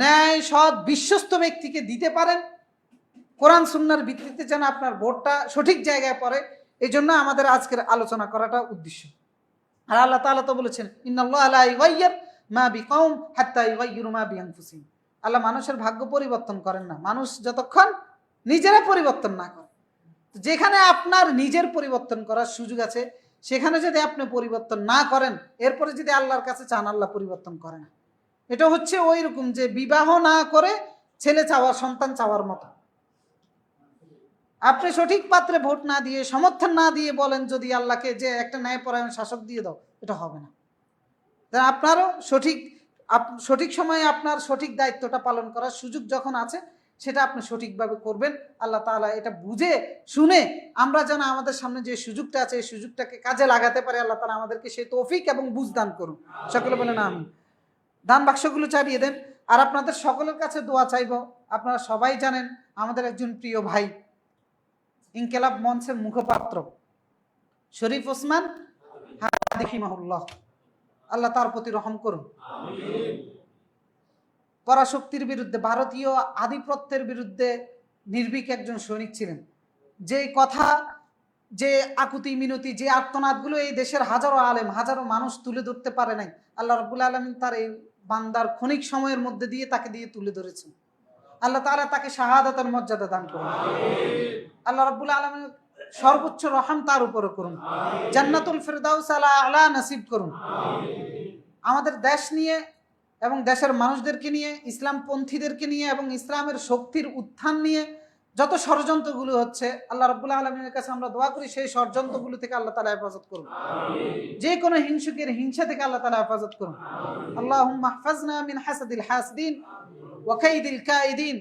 ন্যায়, সৎ, বিশ্বস্ত ব্যক্তিকে দিতে পারেন, কোরআন সুন্নাহর ভিত্তিতে যেন আপনার ভোটটা সঠিক জায়গায় পড়ে। এই জন্য আমাদের আজকের আলোচনা করাটা উদ্দেশ্য। আর আল্লাহ তাআলা তো বলেছেন ইন্নাল্লাহা লা ইউগাইয়ির মা বিকওম হাত্তা ইউগাইয়িরু মা বিআনফুসিহিম। আল্লাহ মানুষের ভাগ্য পরিবর্তন করেন না, মানুষ যতক্ষণ নিজেরা পরিবর্তন না করে। যেখানে আপনার নিজের পরিবর্তন করার সুযোগ আছে সেখানে যদি আপনি পরিবর্তন না করেন, এরপরে যদি আল্লাহর কাছে চান, আল্লাহ পরিবর্তন করে না। এটা হচ্ছে ওই রকম যে বিবাহ না করে ছেলে চাওয়ার, সন্তান চাওয়ার মতো। আপনি সঠিক পাত্রে ভোট না দিয়ে, সমর্থন না দিয়ে বলেন যদি আল্লাহকে যে একটা ন্যায়পরায়ণ শাসক দিয়ে দাও, এটা হবে না। আপনারও সঠিক সময়ে আপনার সঠিক দায়িত্বটা পালন করার সুযোগ যখন আছে, সেটা আপনি সঠিকভাবে করবেন। আল্লাহ তাআলা এটা বুঝে শুনে আমরা যেন আমাদের সামনে যে সুযোগটা আছে এই সুযোগটাকে কাজে লাগাতে পারি, আল্লাহ তাআলা আমাদেরকে সেই তৌফিক এবং বুঝ দান করুন। সকলে বলেন আমিন। দান বাক্সগুলো চালিয়ে দেন। আর আপনাদের সকলের কাছে দোয়া চাইব। আপনারা সবাই জানেন আমাদের একজন প্রিয় ভাই, ইনকিলাব মঞ্চের মুখপাত্র শরীফ ওসমান রাহিমাহুল্লাহ, আল্লাহ তার প্রতি রহম করুন। পরাশক্তির বিরুদ্ধে, ভারতীয় আধিপত্যের বিরুদ্ধে নির্ভীক একজন সৈনিক ছিলেন। যে কথা, যে আকুতি মিনতি, যে আর্তনাদগুলো এই দেশের হাজারো আলেম, হাজারো মানুষ তুলে ধরতে পারে নাই, আল্লাহ রাব্বুল আলামিন তার এই বান্দার ক্ষণিক সময়ের মধ্যে দিয়ে তাকে দিয়ে তুলে ধরেছেন। আল্লাহ তাআলা তাকে শাহাদাতের মর্যাদা দান করুন। আল্লাহ রাব্বুল আলামিন সর্বোচ্চ রহম তার উপরে করুন, জান্নাতুল ফিরদাউস আলা নসিব করুন। আমাদের দেশ নিয়ে এবং দেশের মানুষদেরকে নিয়ে, ইসলামপন্থীদেরকে নিয়ে এবং ইসলামের শক্তির উত্থান নিয়ে যত ষড়যন্ত্রগুলো হচ্ছে, আল্লাহ রাব্বুল আলামিনের কাছে আমরা দোয়া করি সেই ষড়যন্ত্রগুলো থেকে আল্লাহ তাআলা হেফাজত করুন। যে কোনো হিংসুকের হিংসা থেকে আল্লাহ তাআলা হেফাজত করুন। আল্লাহুম্মা ইহফাজনা মিন হাসাদিল হাসিদিন ওয়া কাইদিল কাইদিন